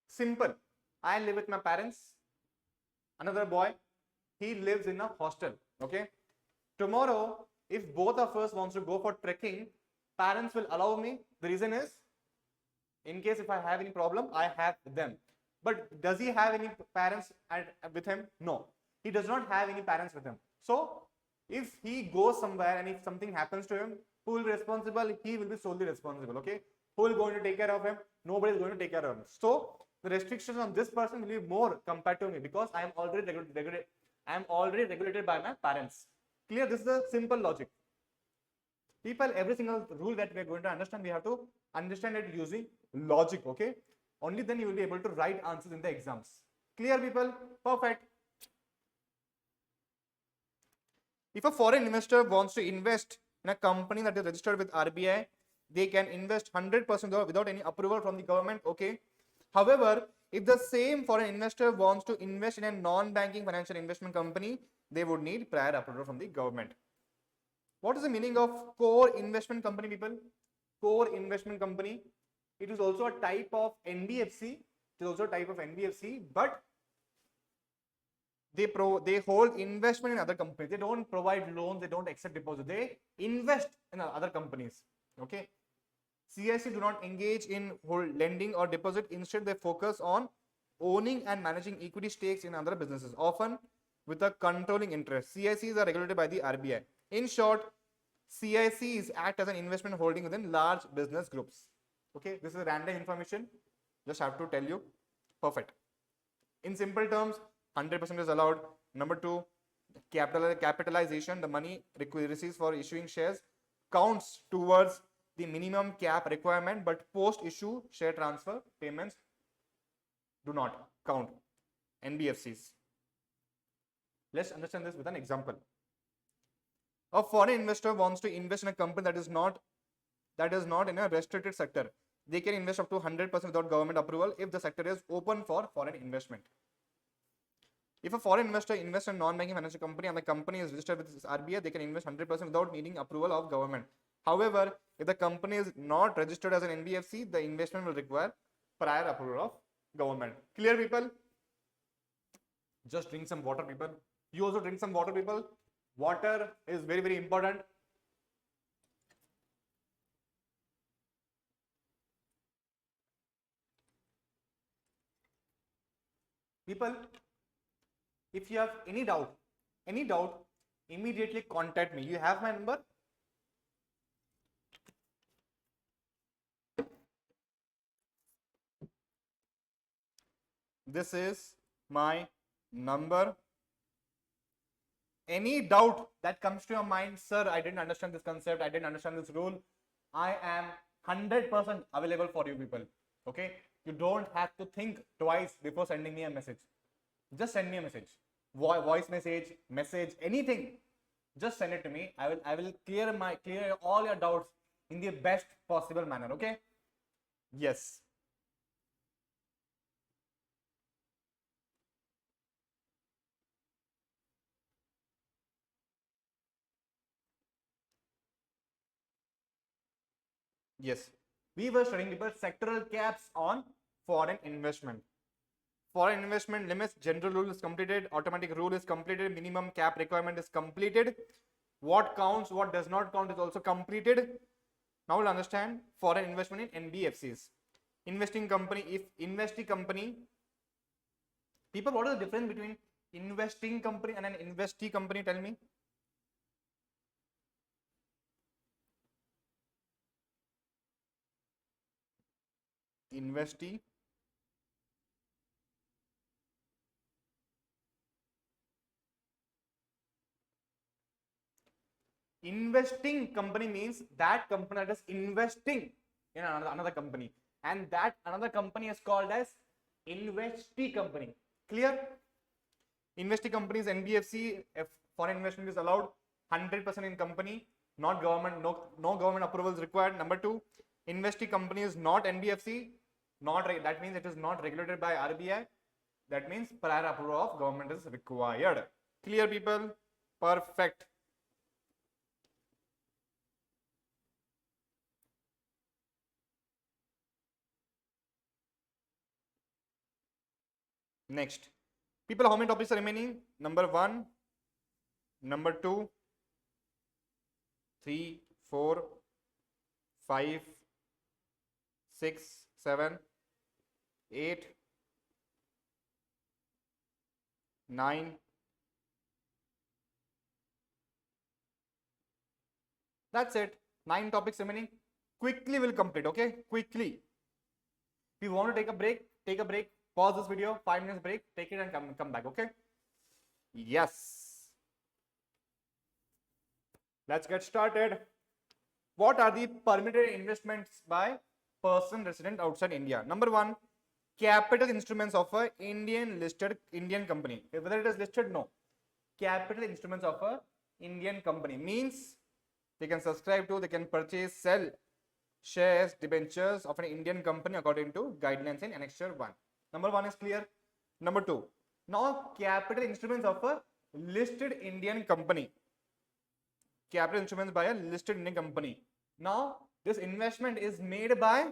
simple, I live with my parents, another boy, he lives in a hostel. Okay. Tomorrow, if both of us wants to go for trekking, parents will allow me. The reason is, in case if I have any problem, I have them. But does he have any parents with him? No, he does not have any parents with him. So if he goes somewhere and if something happens to him, who will be responsible? He will be solely responsible. Okay, who will going to take care of him? Nobody is going to take care of him. So the restrictions on this person will be more compared to me, because I am already regulated. I am already regulated by my parents. Clear? This is the simple logic. People, every single rule that we are going to understand, we have to understand it using logic. Okay, only then you will be able to write answers in the exams. Clear, people? Perfect. If a foreign investor wants to invest in a company that is registered with RBI, they can invest 100% without any approval from the government. Okay. However, if the same foreign investor wants to invest in a non-banking financial investment company, they would need prior approval from the government. What is the meaning of core investment company, people? Core investment company, it is also a type of NBFC. It is also a type of NBFC, but they hold investment in other companies. They don't provide loans, they don't accept deposits, they invest in other companies. Okay. CIC do not engage in lending or deposit. Instead, they focus on owning and managing equity stakes in other businesses, often with a controlling interest. CICs are regulated by the RBI. In short, CICs act as an investment holding within large business groups. Okay, this is random information. Just have to tell you. Perfect. In simple terms, 100% is allowed. Number 2, capitalization, the money receives for issuing shares counts towards the minimum cap requirement, but post-issue share transfer payments do not count. NBFCs. Let's understand this with an example. A foreign investor wants to invest in a company that is not in a restricted sector. They can invest up to 100% without government approval if the sector is open for foreign investment. If a foreign investor invests in a non-banking financial company and the company is registered with RBI, they can invest 100% without needing approval of government. However, if the company is not registered as an NBFC, the investment will require prior approval of government. Clear, people? Just drink some water, people. You also drink some water, people. Water is very, very important. People, if you have any doubt, immediately contact me. You have my number. This is my number. Any doubt that comes to your mind, sir, I didn't understand this concept, I didn't understand this rule, I am 100% available for you people. Okay, you don't have to think twice before sending me a message. Just send me a message, voice message, anything. Just send it to me. I will clear all your doubts in the best possible manner. Okay. Yes. Yes, we were studying people sectoral caps on foreign investment. Foreign investment limits, general rule is completed, automatic rule is completed, minimum cap requirement is completed. What counts, what does not count is also completed. Now we'll understand foreign investment in NBFCs. Investing company, if investing company, people, what is the difference between investing company and an investee company? Tell me. Investee. Investing company means that company that is investing in another company, and that another company is called as investee company. Clear? Investee company is NBFC. If foreign investment is allowed, 100% in company, not government, no government approval is required. Number two, investee company is not NBFC, that means it is not regulated by RBI. That means prior approval of government is required. Clear, people? Perfect. Next, people, how many topics are remaining? Number 1, number 2, 3, 4, 5, 6, 7, 8, 9, that's it. 9 topics remaining. Quickly we'll complete. Okay, quickly. If you want to take a break, take a break. Pause this video, 5 minutes break, take it and come back. Okay. Yes. Let's get started. What are the permitted investments by person resident outside India? Number 1, capital instruments of a listed Indian company. Whether it is listed, no. Capital instruments of a Indian company means they can subscribe to, they can purchase, sell shares, debentures of an Indian company according to guidelines in Annexure 1. Number 1 is clear. Number 2, now capital instruments of a listed Indian company. Capital instruments by a listed Indian company. Now this investment is made by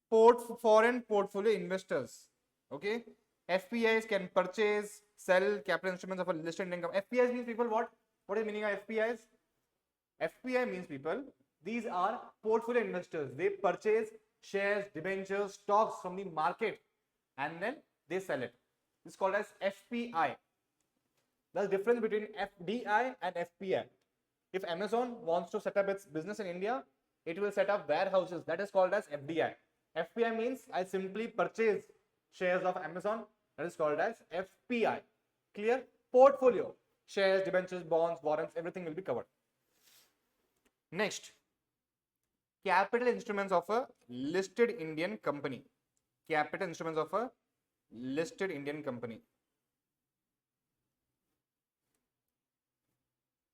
foreign portfolio investors. Okay, FPIs can purchase, sell capital instruments of a listed Indian company. FPIs means, people, what is the meaning of FPIs? FPI means, people, these are portfolio investors. They purchase shares, debentures, stocks from the market and then they sell it. This is called as FPI. There's a difference between FDI and FPI. If Amazon wants to set up its business in India, it will set up warehouses. That is called as FDI. FPI means I simply purchase shares of Amazon. That is called as FPI. Clear? Portfolio. Shares, debentures, bonds, warrants, everything will be covered. Next, capital instruments of a listed Indian company. Capital instruments of a listed Indian company.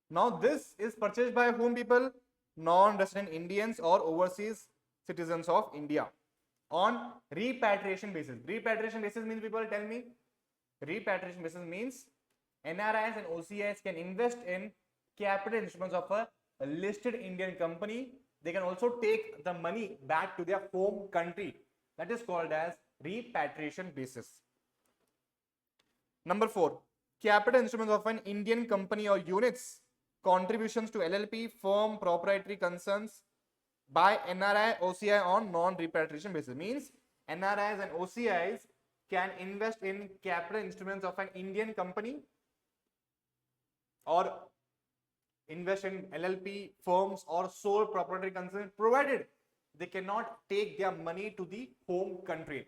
Now this is purchased by whom, people? Non-resident Indians or overseas citizens of India on repatriation basis. Repatriation basis means, people, tell me. Repatriation basis means NRIs and OCIs can invest in capital instruments of a listed Indian company. They can also take the money back to their home country. That is called as repatriation basis. Number 4, capital instruments of an Indian company or units, contributions to LLP, firm, proprietary concerns by NRI, OCI on non-repatriation basis. Means NRIs and OCIs can invest in capital instruments of an Indian company or invest in LLP, firms or sole proprietary concerns, provided they cannot take their money to the home country.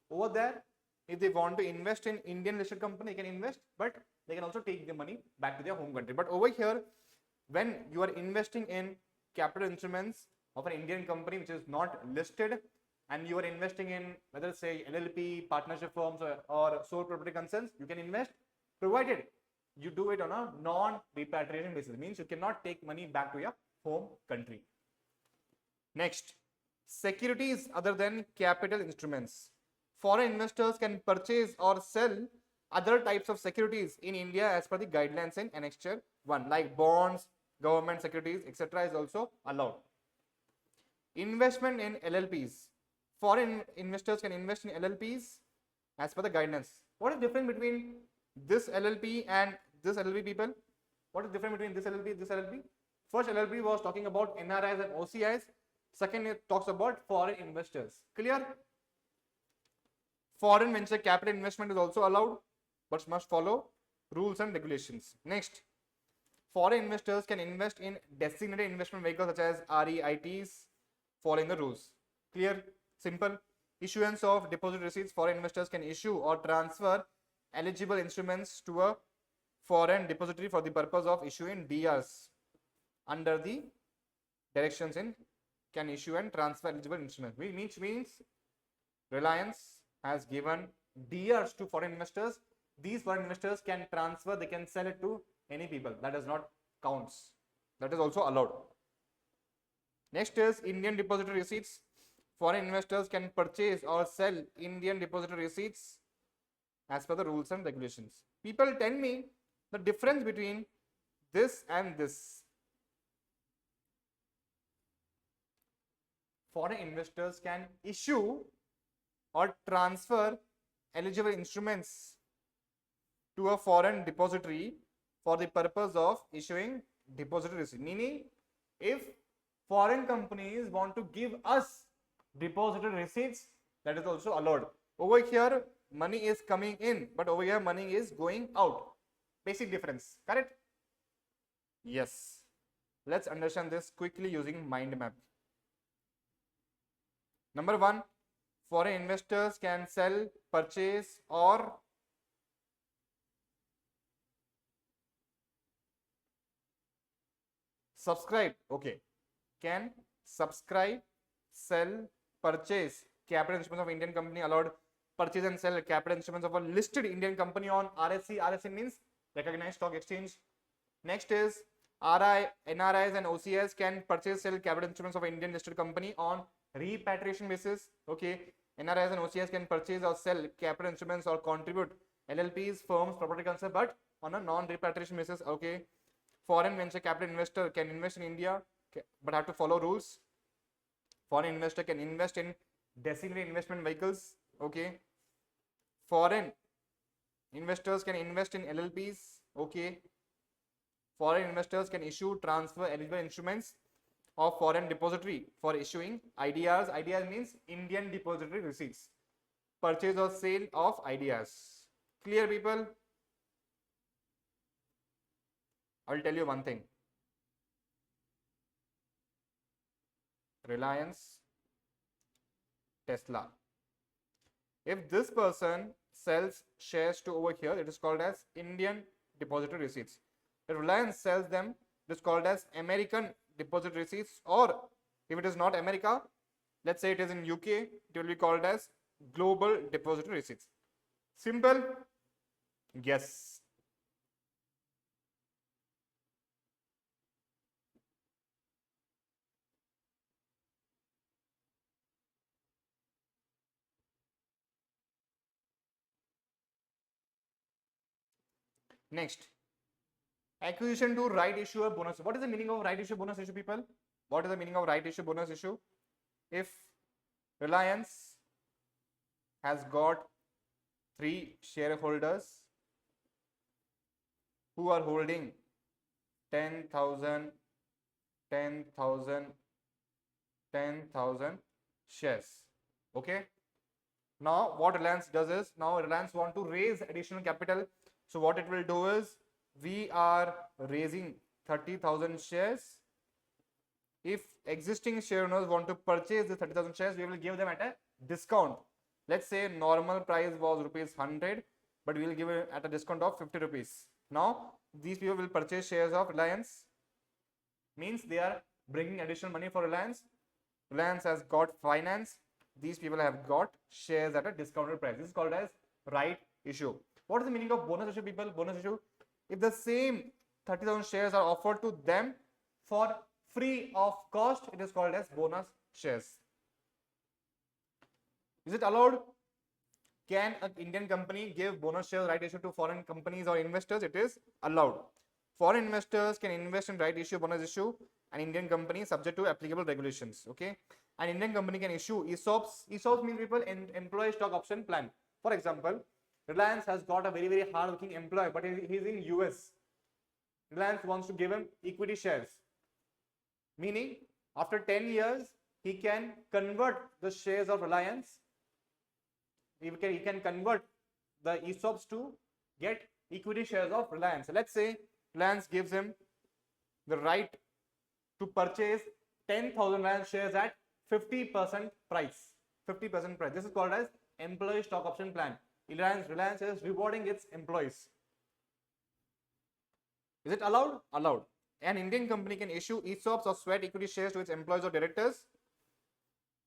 Over there, if they want to invest in Indian listed company, they can invest, but they can also take the money back to their home country. But over here, when you are investing in capital instruments of an Indian company which is not listed, and you are investing in whether say LLP, partnership firms or sole property concerns, you can invest, provided you do it on a non-repatriation basis. Means you cannot take money back to your home country. Next, securities other than capital instruments. Foreign investors can purchase or sell other types of securities in India as per the guidelines in Annexure 1, like bonds, government securities, etc. is also allowed. Investment in LLPs. Foreign investors can invest in LLPs as per the guidelines. What is the difference between this LLP and this LLP, people? What is the difference between this LLP and this LLP? First LLP was talking about NRIs and OCIs. Second, it talks about foreign investors. Clear? Foreign venture capital investment is also allowed, but must follow rules and regulations. Next, foreign investors can invest in designated investment vehicles such as REITs, following the rules. Clear? Simple. Issuance of deposit receipts. Foreign investors can issue or transfer eligible instruments to a foreign depository for the purpose of issuing DRs under the directions in can issue and transfer eligible instruments. Which means Reliance has given DRs to foreign investors. These foreign investors can transfer, they can sell it to any people. That does not counts. That is also allowed. Next is Indian depository receipts. Foreign investors can purchase or sell Indian depository receipts as per the rules and regulations. People tell me the difference between this and this. Foreign investors can issue or transfer eligible instruments to a foreign depository for the purpose of issuing depository receipt. Meaning, if foreign companies want to give us depository receipts, that is also allowed. Over here, money is coming in, but over here, money is going out. Basic difference, correct? Yes. Let's understand this quickly using mind map. Number one, foreign investors can sell, purchase or subscribe. Okay. Can subscribe, sell, purchase capital instruments of Indian company allowed. Purchase and sell capital instruments of a listed Indian company on RSC. RSC means recognized stock exchange. Next is NRIs and OCIs can purchase, sell capital instruments of an Indian listed company on repatriation basis. Okay. NRIs and OCIs can purchase or sell capital instruments or contribute LLPs, firms, property concerns, but on a non-repatriation basis. Okay. Foreign venture capital investor can invest in India, but have to follow rules. Foreign investor can invest in designated investment vehicles. Okay. Foreign investors can invest in LLPs. Okay. Foreign investors can issue, transfer eligible instruments of foreign depository for issuing IDRs. IDRs means Indian depository receipts. Purchase or sale of IDRs. Clear, people? I'll tell you one thing. Reliance, Tesla. If this person sells shares to over here, it is called as Indian depository receipts. If Reliance sells them, it is called as American depository receipts, or if it is not America, let's say it is in UK, it will be called as global depository receipts. Simple? Yes. Next, acquisition to right issue or bonus. What is the meaning of right issue bonus issue, people? What is the meaning of right issue bonus issue? If Reliance has got 3 shareholders who are holding 10,000 shares. Okay. Now what Reliance does is, now Reliance want to raise additional capital. So what it will do is, we are raising 30,000 shares. If existing share owners want to purchase the 30,000 shares, we will give them at a discount. Let's say normal price was rupees 100, but we will give it at a discount of 50 rupees. Now these people will purchase shares of Reliance, means they are bringing additional money for Reliance. Reliance has got finance. These people have got shares at a discounted price. This is called as right issue. What is the meaning of bonus issue, people? Bonus issue, if the same 30,000 shares are offered to them for free of cost, it is called as bonus shares. Is it allowed? Can an Indian company give bonus shares right issue to foreign companies or investors? It is allowed. Foreign investors can invest in right issue, bonus issue, an Indian company subject to applicable regulations. Okay. An Indian company can issue ESOPs. ESOPs mean, people, employee stock option plan. For example, Reliance has got a very hard-working employee, but he's in US. Reliance wants to give him equity shares, meaning after 10 years he can convert the shares of Reliance. He can convert the ESOPs to get equity shares of Reliance. So let's say Reliance gives him the right to purchase 10,000 Reliance shares at 50% price. 50% price. This is called as employee stock option plan. Reliance is rewarding its employees. Is it allowed? Allowed. An Indian company can issue ESOPs or sweat equity shares to its employees or directors.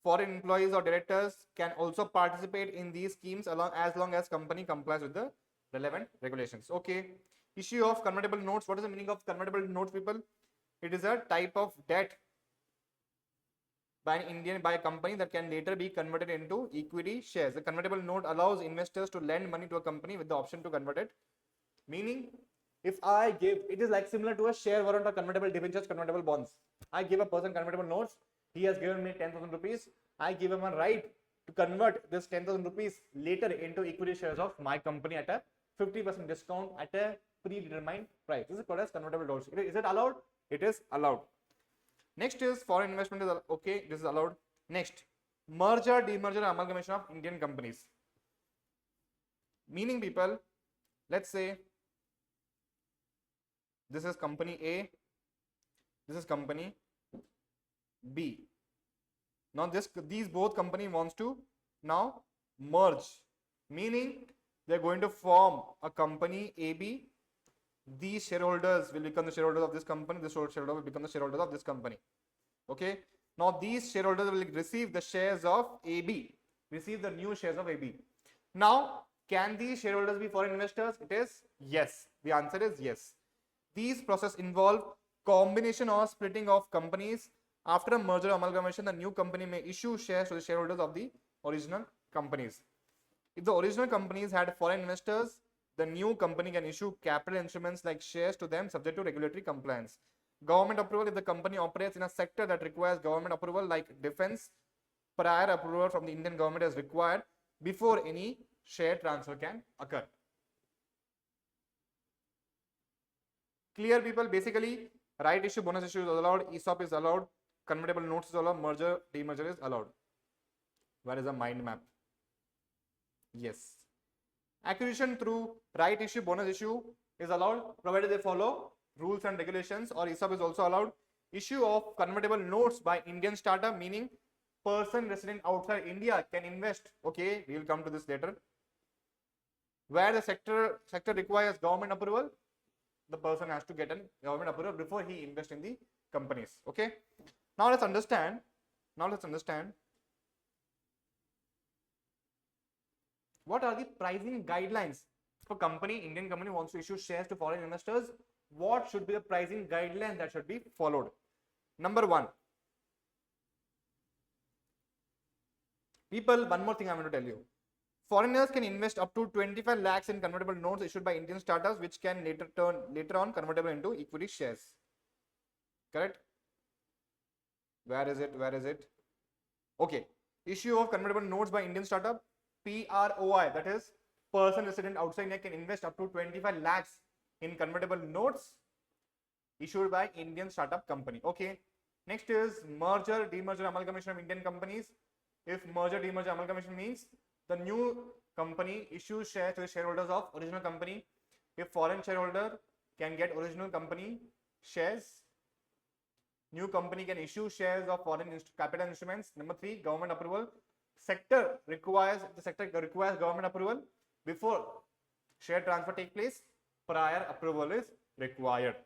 Foreign employees or directors can also participate in these schemes as long as company complies with the relevant regulations. Okay. Issue of convertible notes. What is the meaning of convertible notes, people? It is a type of debt by a company that can later be converted into equity shares. The convertible note allows investors to lend money to a company with the option to convert it. Meaning, if I give, it is like similar to a share warrant or convertible debentures, convertible bonds. I give a person convertible notes. He has given me 10,000 rupees. I give him a right to convert this 10,000 rupees later into equity shares of my company at a 50% discount at a predetermined price. This is called as convertible notes. Is it allowed? It is allowed. Next is foreign investment is okay. This is allowed. Next, merger, demerger, amalgamation of Indian companies. Meaning, people, let's say this is company A, this is company B. Now these both company wants to now merge, meaning they're going to form a company AB. These shareholders will become the shareholders of this company. This shareholder will become the shareholders of this company. Okay. Now these shareholders will receive the shares of AB, receive the new shares of AB. Now, can these shareholders be foreign investors? It is yes. The answer is yes. These processes involve combination or splitting of companies. After a merger or amalgamation, the new company may issue shares to the shareholders of the original companies. If the original companies had foreign investors, the new company can issue capital instruments like shares to them subject to regulatory compliance. Government approval, if the company operates in a sector that requires government approval like defense, prior approval from the Indian government is required before any share transfer can occur. Clear, people? Basically, right issue, bonus issue is allowed, ESOP is allowed, convertible notes is allowed, merger, demerger is allowed. Where is the mind map? Yes. Acquisition through right issue, bonus issue is allowed provided they follow rules and regulations, or ESOP is also allowed. Issue of convertible notes by Indian startup, meaning person resident outside India can invest. Okay, we will come to this later. Where the sector requires government approval, the person has to get a government approval before he invests in the companies. Okay. Now let's understand. What are the pricing guidelines? If a company, Indian company, wants to issue shares to foreign investors, what should be the pricing guidelines that should be followed? Number one, people, one more thing I want to tell you. Foreigners can invest up to 25 lakhs in convertible notes issued by Indian startups, which can later on convertible into equity shares. Correct? Where is it? Okay. Issue of convertible notes by Indian startup, PROI, that is person resident outside India, can invest up to 25 lakhs in convertible notes issued by Indian startup company. Okay. Next is merger, demerger, amalgamation of Indian companies. If merger, demerger, amalgamation means the new company issues shares to the shareholders of original company. If foreign shareholder can get original company shares, new company can issue shares of foreign capital instruments. Number 3, government approval. The sector requires government approval before share transfer take place. Prior approval is required.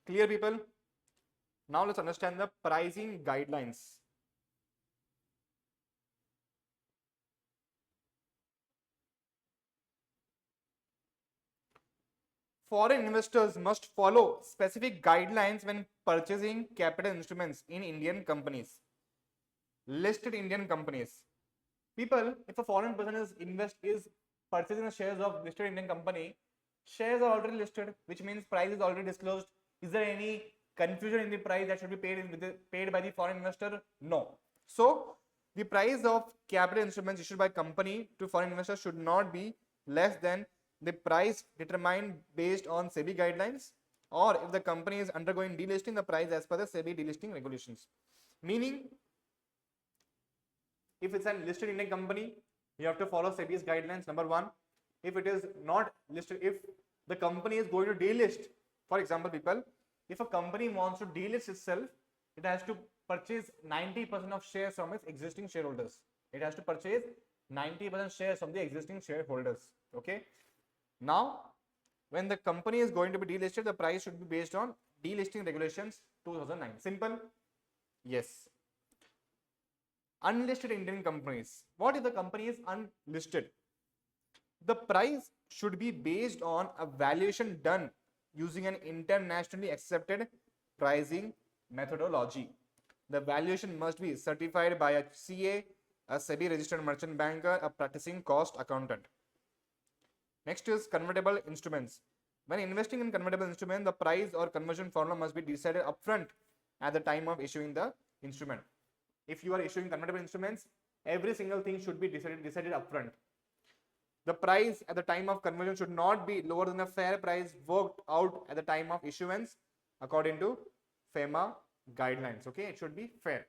Clear, people? Now let's understand the pricing guidelines. Foreign investors must follow specific guidelines when purchasing capital instruments in Indian companies, listed Indian companies. People, if a foreign person is purchasing the shares of listed Indian company, shares are already listed, which means price is already disclosed. Is there any confusion in the price that should be paid by the foreign investor? No. So the price of capital instruments issued by company to foreign investors should not be less than the price determined based on SEBI guidelines, or if the company is undergoing delisting, the price as per the SEBI delisting regulations. Meaning, if it's a listed Indian company, you have to follow SEBI's guidelines, number 1. If it is not listed, if the company is going to delist, for example, people, if a company wants to delist itself, it has to purchase 90% of shares from its existing shareholders. It has to purchase 90% shares from the existing shareholders. Okay. Now, when the company is going to be delisted, the price should be based on delisting regulations 2009. Simple? Yes. Unlisted Indian companies. What if the company is unlisted? The price should be based on a valuation done using an internationally accepted pricing methodology. The valuation must be certified by a CA, a SEBI registered merchant banker, a practicing cost accountant. Next is convertible instruments. When investing in convertible instrument, the price or conversion formula must be decided upfront at the time of issuing the instrument. If you are issuing convertible instruments, every single thing should be decided upfront. The price at the time of conversion should not be lower than the fair price worked out at the time of issuance according to FEMA guidelines. Okay, it should be fair.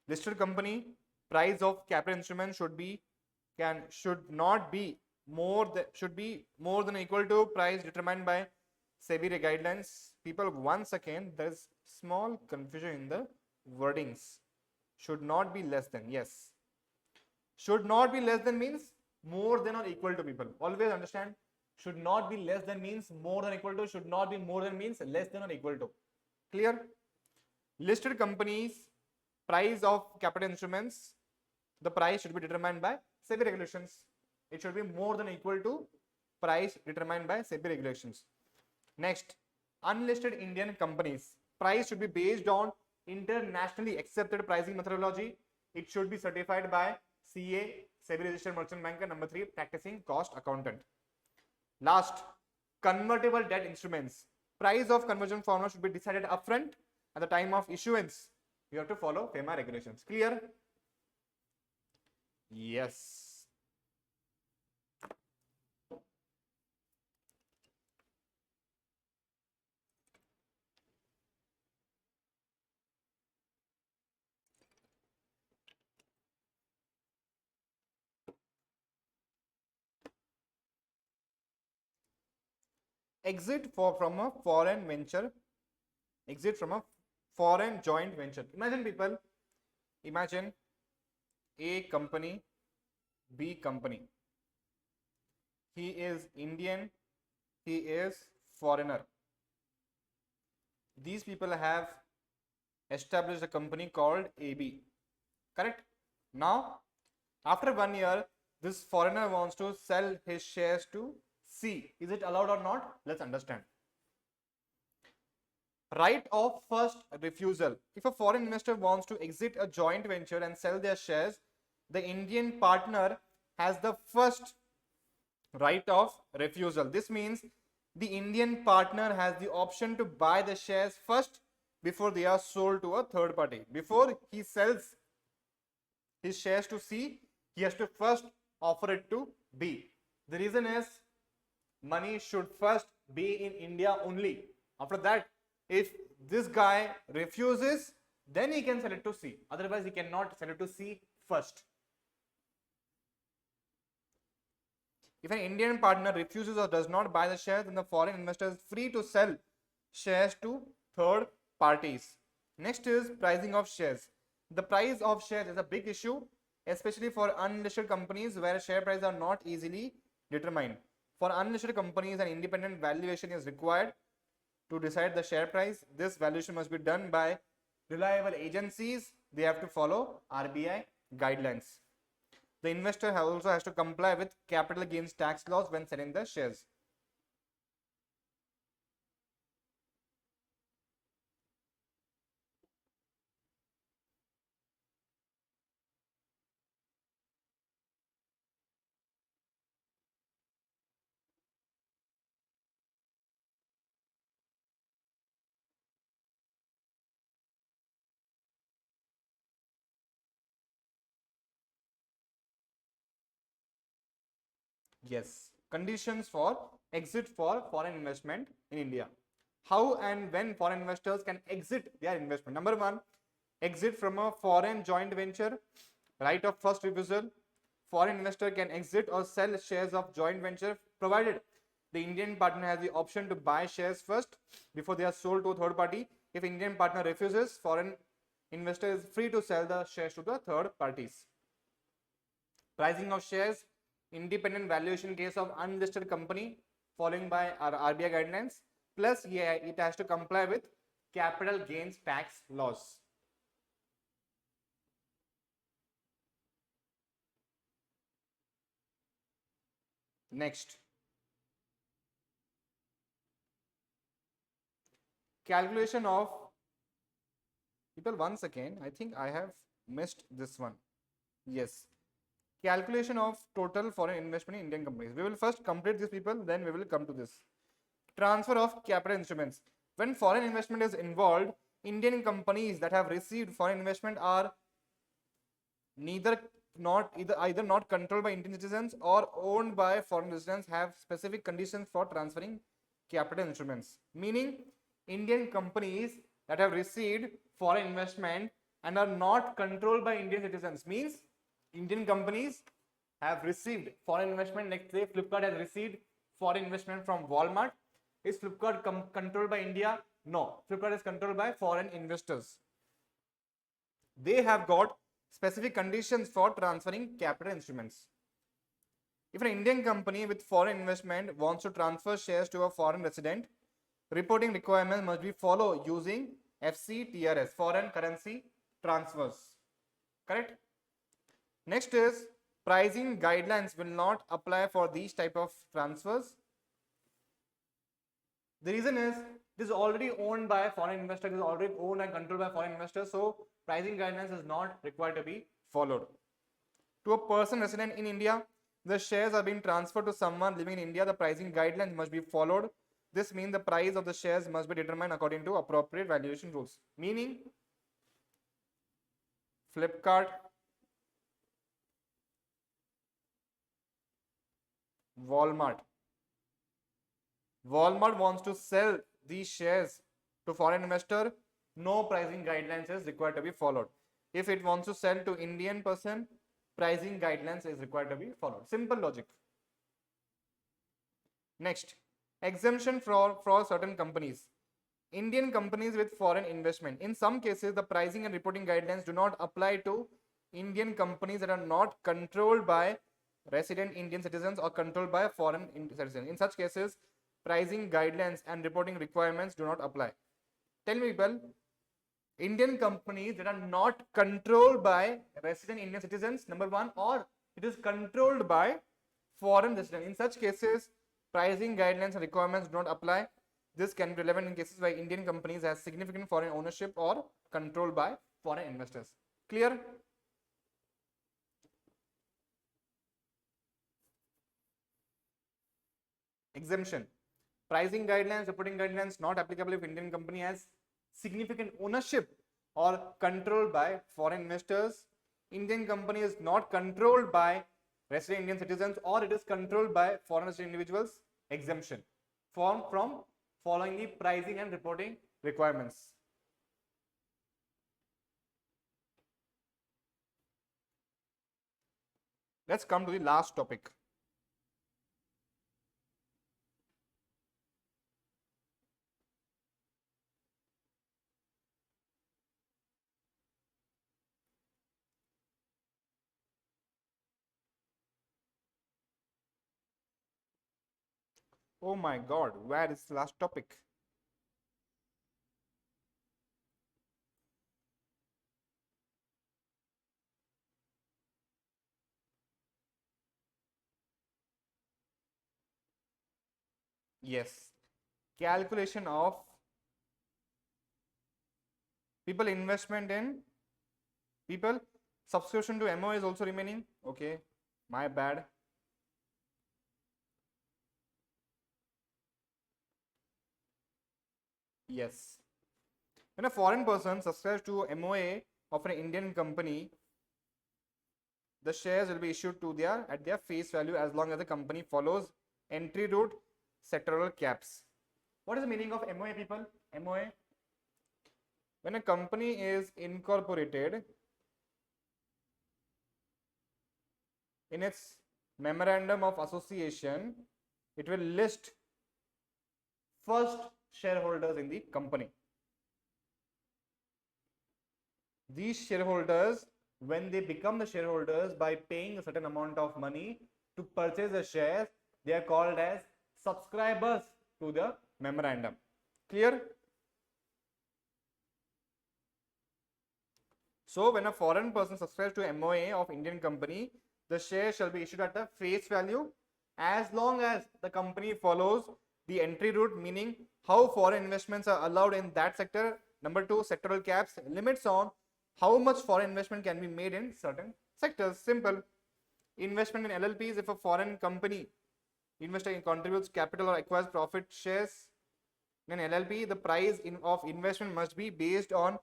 Listed company, price of capital instrument should be more than equal to price determined by SEBI guidelines. People, once again, there is small confusion in the wordings. Should not be less than. Yes. Should not be less than means more than or equal to, people. Always understand. Should not be less than means more than equal to. Should not be more than means less than or equal to. Clear? Listed companies, price of capital instruments, the price should be determined by SEBI regulations. It should be more than equal to price determined by SEBI regulations. Next, unlisted Indian companies, price should be based on internationally accepted pricing methodology. It should be certified by CA, SEBI registered merchant banker. Number 3, practicing cost accountant. Last, convertible debt instruments, price of conversion formula should be decided upfront at the time of issuance. You have to follow FEMA regulations. Clear? Yes. Exit from a foreign venture. Exit from a foreign joint venture. Imagine, people, imagine A company, B company. He is Indian, he is foreigner. These people have established a company called AB. Correct? Now, after 1 year, this foreigner wants to sell his shares to C. Is it allowed or not? Let's understand. Right of first refusal. If a foreign investor wants to exit a joint venture and sell their shares, the Indian partner has the first right of refusal. This means the Indian partner has the option to buy the shares first before they are sold to a third party. Before he sells his shares to C, he has to first offer it to B. The reason is money should first be in India only. After that, if this guy refuses, then he can sell it to C. Otherwise, he cannot sell it to C first. If an Indian partner refuses or does not buy the shares, then the foreign investor is free to sell shares to third parties. Next is pricing of shares. The price of shares is a big issue, especially for unlisted companies where share prices are not easily determined. For unlisted companies, an independent valuation is required to decide the share price. This valuation must be done by reliable agencies. They have to follow RBI guidelines. The investor also has to comply with capital gains tax laws when selling the shares. Yes. Conditions for exit for foreign investment in India. How and when foreign investors can exit their investment. Number one, exit from a foreign joint venture. Right of first refusal. Foreign investor can exit or sell shares of joint venture provided the Indian partner has the option to buy shares first before they are sold to a third party. If Indian partner refuses, foreign investor is free to sell the shares to the third parties. Pricing of shares, independent valuation case of unlisted company following by our RBI guidelines, plus it has to comply with capital gains tax laws. Next, calculation of, people, one second, I think I have missed this one. Yes, calculation of total foreign investment in Indian companies. We will first complete this, people, then we will come to this. Transfer of capital instruments. When foreign investment is involved, Indian companies that have received foreign investment are either not controlled by Indian citizens or owned by foreign residents, have specific conditions for transferring capital instruments. Meaning, Indian companies that have received foreign investment and are not controlled by Indian citizens, means Indian companies have received foreign investment. Let's say Flipkart has received foreign investment from Walmart. Is Flipkart controlled by India? No. Flipkart is controlled by foreign investors. They have got specific conditions for transferring capital instruments. If an Indian company with foreign investment wants to transfer shares to a foreign resident, reporting requirements must be followed using FCTRS, foreign currency transfers. Correct? Next is pricing guidelines will not apply for these type of transfers. The reason is it is already owned by foreign investors, it is already owned and controlled by foreign investors, so pricing guidelines is not required to be followed. To a person resident in India, the shares are being transferred to someone living in India, the pricing guidelines must be followed. This means the price of the shares must be determined according to appropriate valuation rules. Meaning, Flipkart, Walmart wants to sell these shares to foreign investor, no pricing guidelines is required to be followed. If it wants to sell to Indian person, pricing guidelines is required to be followed. Simple logic. Next, exemption for certain companies. Indian companies with foreign investment. In some cases, the pricing and reporting guidelines do not apply to Indian companies that are not controlled by resident Indian citizens or controlled by foreign citizens. In such cases, pricing guidelines and reporting requirements do not apply. Tell me, people, Indian companies that are not controlled by resident Indian citizens, number one, or it is controlled by foreign residents. In such cases, pricing guidelines and requirements do not apply. This can be relevant in cases where Indian companies have significant foreign ownership or controlled by foreign investors. Clear? Exemption. Pricing guidelines, reporting guidelines not applicable if Indian company has significant ownership or controlled by foreign investors. Indian company is not controlled by resident Indian citizens, or it is controlled by foreign resident individuals, exemption from following the pricing and reporting requirements. Let's come to the last topic. Oh my God, where is the last topic? Yes, calculation of people investment in people. Subscription to MO is also remaining. Okay, my bad. Yes. When a foreign person subscribes to MOA of an Indian company, the shares will be issued to at their face value as long as the company follows entry route sectoral caps. What is the meaning of MOA, people? MOA? When a company is incorporated, in its memorandum of association, it will list first shareholders in the company. These shareholders, when they become the shareholders by paying a certain amount of money to purchase the shares, they are called as subscribers to the memorandum. Clear? So when a foreign person subscribes to MOA of Indian company, the share shall be issued at the face value as long as the company follows the entry route, meaning how foreign investments are allowed in that sector. Number 2, sectoral caps, limits on how much foreign investment can be made in certain sectors. Simple. Investment in LLPs, if a foreign company investor contributes capital or acquires profit shares in an LLP, the price of investment must be based on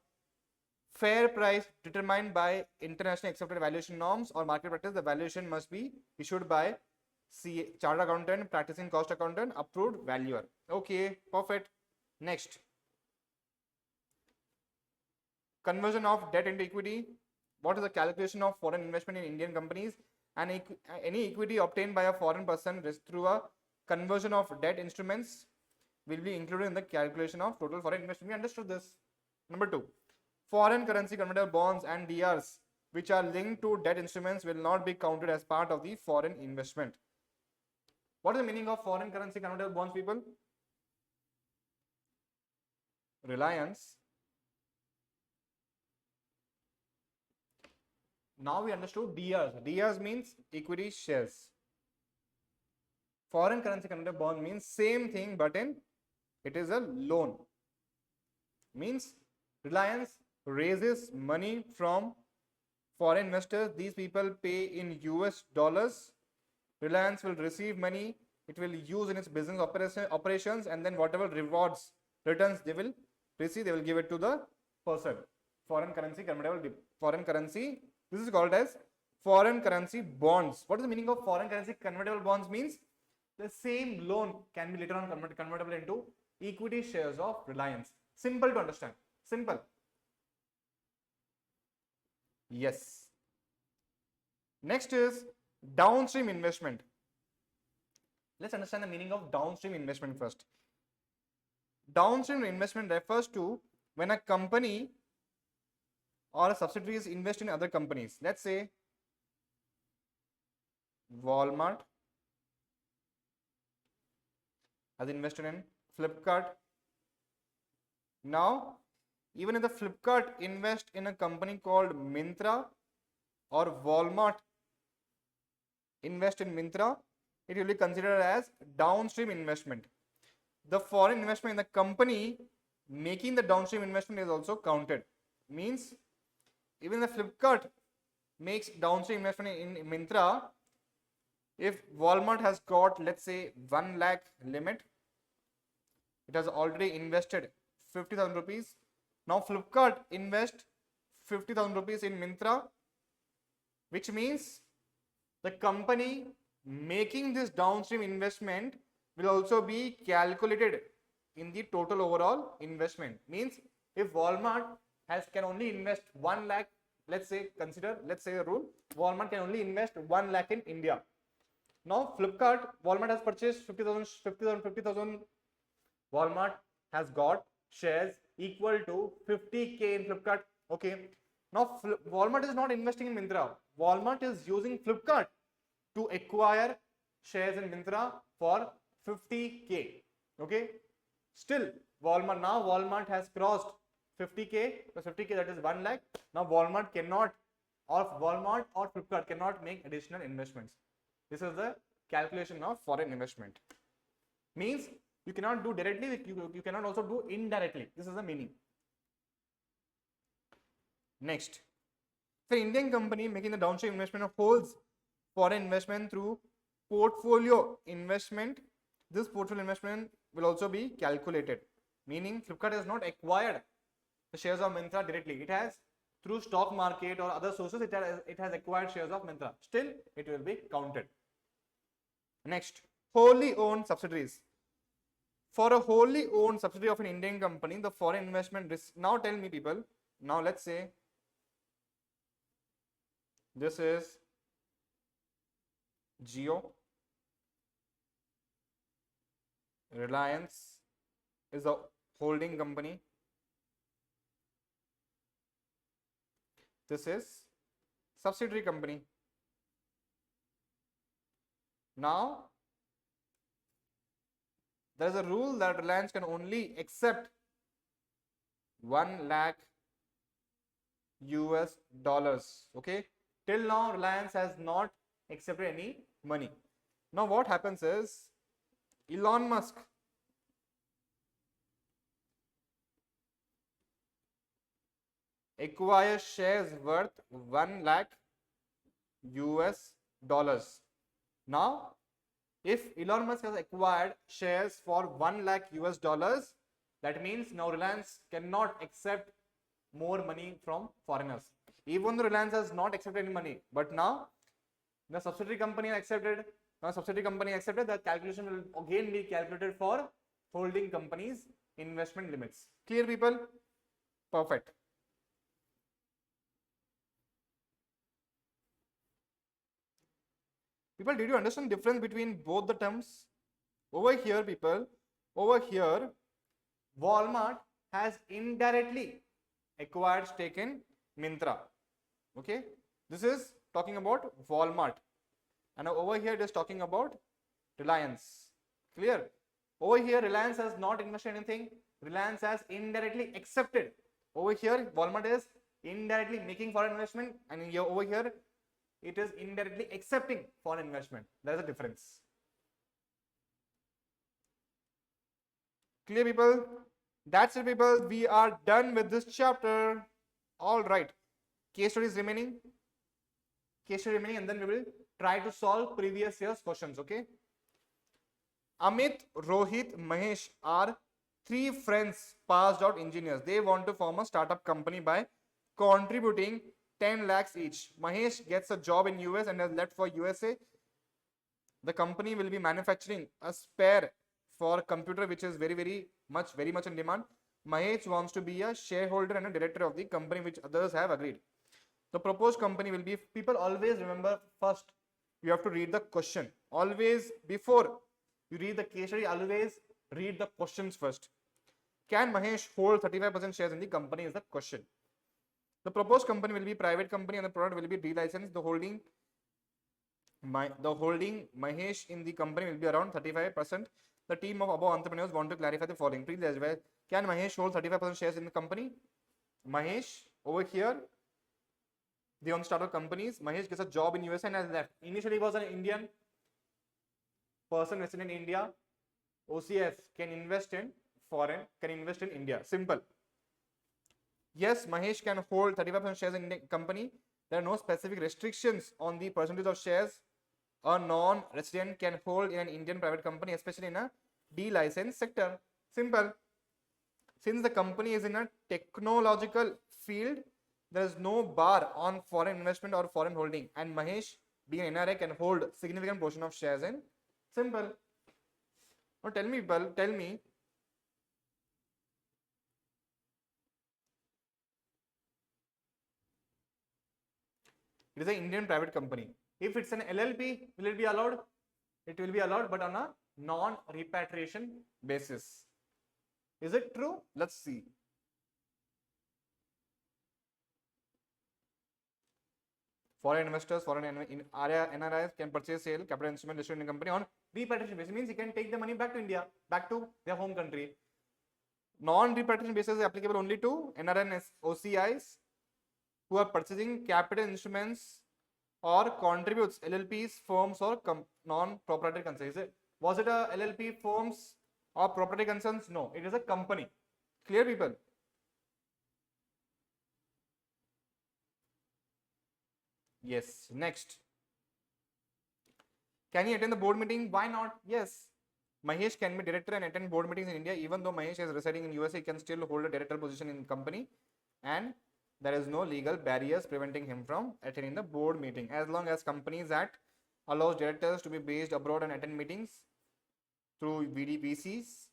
fair price determined by internationally accepted valuation norms or market practice. The valuation must be issued by chartered accountant, practicing cost accountant, approved valuer. Okay, perfect. Next, conversion of debt into equity. What is the calculation of foreign investment in Indian companies? And any equity obtained by a foreign person through a conversion of debt instruments will be included in the calculation of total foreign investment. We understood this. Number 2, foreign currency convertible bonds and DRs which are linked to debt instruments will not be counted as part of the foreign investment. What is the meaning of foreign currency convertible bonds, people? Reliance. Now we understood DRs. DRs means equity shares. Foreign currency convertible bond means same thing, but it is a loan. Means Reliance raises money from foreign investors. These people pay in US dollars. Reliance will receive money. It will use in its business operations, and then whatever returns they will receive, they will give it to the person. Foreign currency convertible, foreign currency. This is called as foreign currency bonds. What is the meaning of foreign currency convertible bonds? Means the same loan can be later on convertible into equity shares of Reliance. Simple to understand. Simple. Yes. Next is downstream investment. Let's understand the meaning of downstream investment first. Downstream investment refers to when a company or a subsidiaries invest in other companies. Let's say Walmart has invested in Flipkart. Now, even if the Flipkart invest in a company called Myntra or Walmart invest in Myntra, it will be considered as downstream investment. The foreign investment in the company making the downstream investment is also counted. Means even the Flipkart makes downstream investment in Myntra, if Walmart has got, let's say, 1 lakh limit, it has already invested 50,000 rupees. Now Flipkart invest 50,000 rupees in Myntra. which means the company making this downstream investment will also be calculated in the total overall investment. Means if Walmart can only invest 1 lakh, let's say a rule, Walmart can only invest 1 lakh in India. Now Walmart has purchased 50,000. Walmart has got shares equal to 50k in Flipkart. Okay. Now Walmart is not investing in Myntra. Walmart is using Flipkart to acquire shares in Myntra for 50k. Okay. Still Walmart has crossed 50k plus 50k, that is 1 lakh. Now Walmart or Flipkart cannot make additional investments. This is the calculation of foreign investment. Means you cannot do directly, you cannot also do indirectly. This is the meaning. Next, for Indian company making the downstream investment holds foreign investment through portfolio investment, this portfolio investment will also be calculated. Meaning Flipkart has not acquired the shares of Myntra directly. It has, through stock market or other sources, it has acquired shares of Myntra. Still, it will be counted. Next, wholly owned subsidiaries. For a wholly owned subsidiary of an Indian company, the foreign investment risk. Now tell me people, now let's say this is Jio, Reliance is a holding company. This is subsidiary company. Now, there is a rule that Reliance can only accept 1 lakh US dollars. Okay. Till now, Reliance has not accepted any money. Now, what happens is Elon Musk acquires shares worth 1 lakh US dollars. Now, if Elon Musk has acquired shares for 1 lakh US dollars, that means now Reliance cannot accept more money from foreigners. Even though Reliance has not accepted any money, but now the subsidiary company accepted. Now subsidiary company accepted, the calculation will again be calculated for holding companies' investment limits. Clear, people? Perfect. People, did you understand the difference between both the terms? Over here, people, over here, Walmart has indirectly acquired stake in Myntra. Okay, this is talking about Walmart, and over here it is talking about Reliance. Clear? Over here, Reliance has not invested anything. Reliance has indirectly accepted. Over here, Walmart is indirectly making foreign investment, and over here, it is indirectly accepting foreign investment. There is a difference. Clear, people? That's it, people. We are done with this chapter. All right. Case study is remaining. Case study remaining, and then we will try to solve previous year's questions. Okay. Amit, Rohit, Mahesh are 3 friends passed out engineers. They want to form a startup company by contributing 10 lakhs each. Mahesh gets a job in US and has left for USA. The company will be manufacturing a spare for computer which is very much in demand. Mahesh wants to be a shareholder and a director of the company which others have agreed. The proposed company will be, people always remember, first you have to read the question. Always before you read the case study, always read the questions first. Can Mahesh hold 35% shares in the company is the question. The proposed company will be private company and the product will be delicensed. The holding Mahesh in the company will be around 35%. The team of above entrepreneurs want to clarify the following. Please as well. Can Mahesh hold 35% shares in the company? Mahesh, over here, they want to start up companies. Mahesh gets a job in US and has left. Initially, he was an Indian person resident in India. OCS can invest in foreign, can invest in India. Simple. Yes, Mahesh can hold 35% shares in the company. There are no specific restrictions on the percentage of shares a non-resident can hold in an Indian private company, especially in a delicensed sector. Simple. Since the company is in a technological field, there is no bar on foreign investment or foreign holding, and Mahesh, being an NRI, can hold significant portion of shares in Simple. Now tell me, Bal, tell me. It is an Indian private company. If it's an LLP, will it be allowed? It will be allowed, but on a non-repatriation basis. Is it true? Let's see. Foreign investors, foreign NRIs can purchase, sale capital instrument listed in a company on repatriation basis. Means he can take the money back to India, back to their home country. Non-repatriation basis is applicable only to NRI and OCIs who are purchasing capital instruments or contributes LLPs, firms, or non-proprietary concerns. Was it a LLP, firms, or proprietary concerns? No, it is a company. Clear, people? Yes. Next. Can he attend the board meeting? Why not? Yes. Mahesh can be director and attend board meetings in India. Even though Mahesh is residing in USA, he can still hold a director position in the company, and there is no legal barriers preventing him from attending the board meeting. As long as Companies Act allows directors to be based abroad and attend meetings through VDPCs,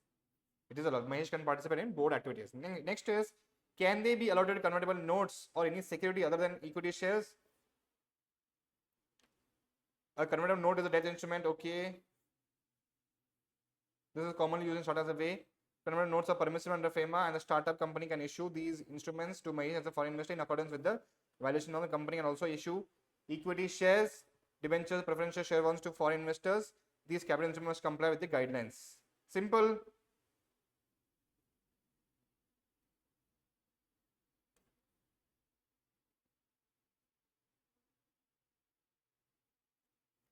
it is allowed. Mahesh can participate in board activities. Next is, can they be allotted convertible notes or any security other than equity shares? A convertible note is a debt instrument. Okay. This is commonly used in short as a way. Convertible notes are permissible under FEMA, and the startup company can issue these instruments to Mahesh as a foreign investor in accordance with the valuation of the company, and also issue equity shares, debentures, preferential share bonds to foreign investors. These capital instruments must comply with the guidelines. Simple.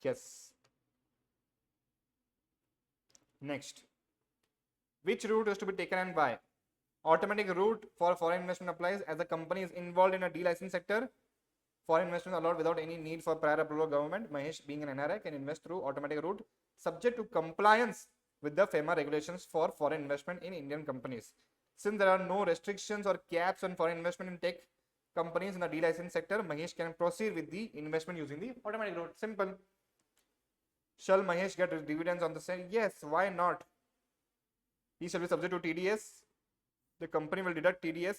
Yes. Next. Which route is to be taken and why? Automatic route for foreign investment applies as the company is involved in a D-license sector. Foreign investment allowed without any need for prior approval of government. Mahesh, being an NRI, can invest through automatic route subject to compliance with the FEMA regulations for foreign investment in Indian companies. Since there are no restrictions or caps on foreign investment in tech companies in the D-license sector, Mahesh can proceed with the investment using the automatic route. Simple. Shall Mahesh get dividends on the sale? Yes, why not? He shall be subject to TDS. The company will deduct TDS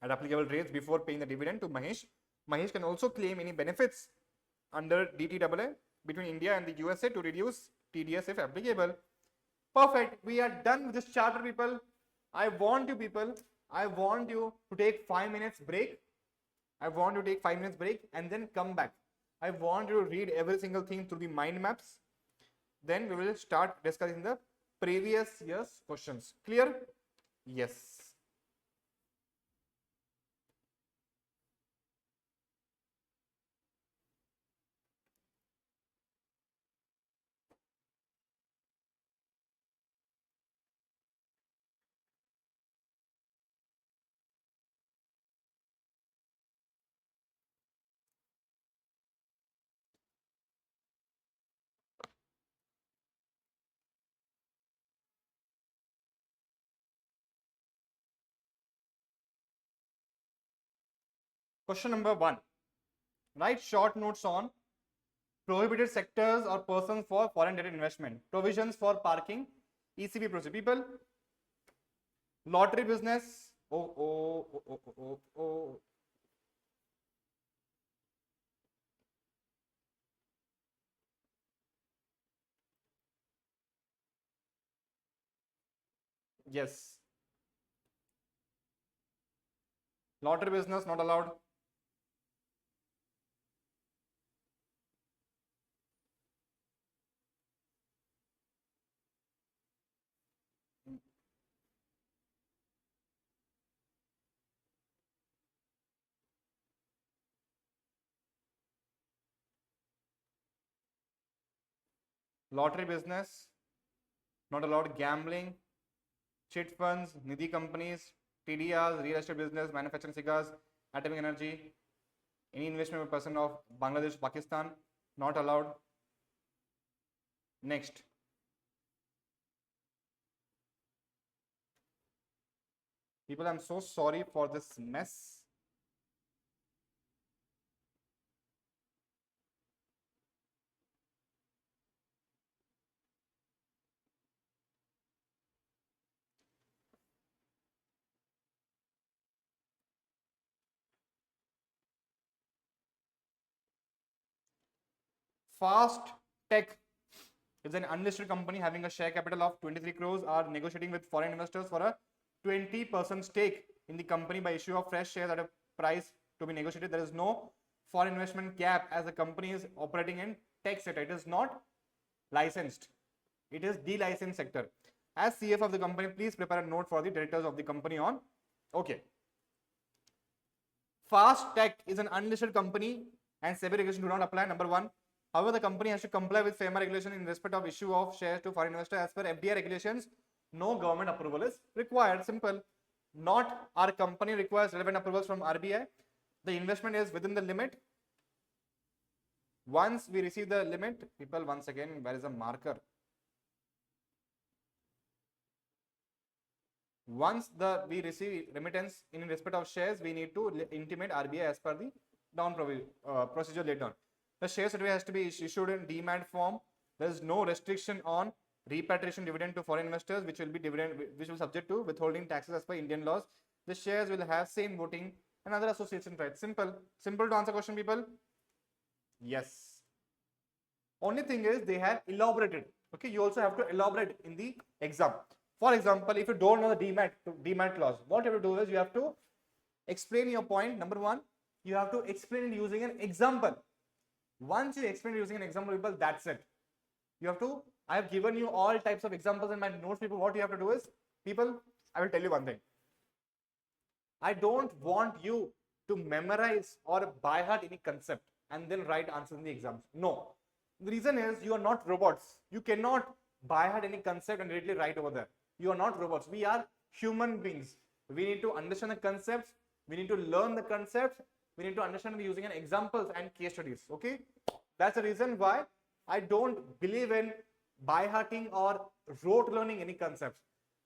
at applicable rates before paying the dividend to Mahesh. Mahesh can also claim any benefits under DTAA between India and the USA to reduce TDS if applicable. Perfect. We are done with this chapter, people. I want you to take 5 minutes break. And then come back. I want you to read every single thing through the mind maps. Then we will start discussing the previous year's questions. Clear? Yes. Question number 1. Write short notes on prohibited sectors or persons for foreign direct investment. Provisions for parking, ECB procedure. People, lottery business. Yes. Lottery business not allowed. Lottery business not allowed. Gambling, chit funds, nidhi companies, TDRs, real estate business, manufacturing cigars, atomic energy, any investment by person of Bangladesh, Pakistan, not allowed. Next. People, I'm so sorry for this mess. Fastrack is an unlisted company having a share capital of 23 crores are negotiating with foreign investors for a 20% stake in the company by issue of fresh shares at a price to be negotiated. There is no foreign investment cap as the company is operating in tech sector. It is not licensed. It is delicensed sector. As CF of the company, please prepare a note for the directors of the company on. Okay. Fastrack is an unlisted company and SEBI regulations do not apply. Number 1. However, the company has to comply with FEMA regulation in respect of issue of shares to foreign investor. As per FDI regulations, no government approval is required. Simple. Not our company requires relevant approvals from RBI. The investment is within the limit. Once we receive the limit, people, once again, where is a marker? Once we receive remittance in respect of shares, we need to intimate RBI as per the down procedure later on. The share certificate has to be issued in demat form. There is no restriction on repatriation dividend to foreign investors, which will be subject to withholding taxes as per Indian laws. The shares will have same voting and other association rights. Simple to answer question, people. Yes. Only thing is they have elaborated. Okay, you also have to elaborate in the exam. For example, if you don't know the demat clause, what you have to do is you have to explain your point. Number 1, you have to explain it using an example. Once you explain it using an example, people, that's it. You have to, I have given you all types of examples in my notes, people. What you have to do is, people, I will tell you one thing. I don't want you to memorize or by heart any concept and then write answers in the exams. No. The reason is you are not robots. You cannot by heart any concept and directly write over there. You are not robots. We are human beings. We need to understand the concepts. We need to learn the concepts. We need to understand using an examples and case studies. Okay. That's the reason why I don't believe in by hearting or rote learning any concepts.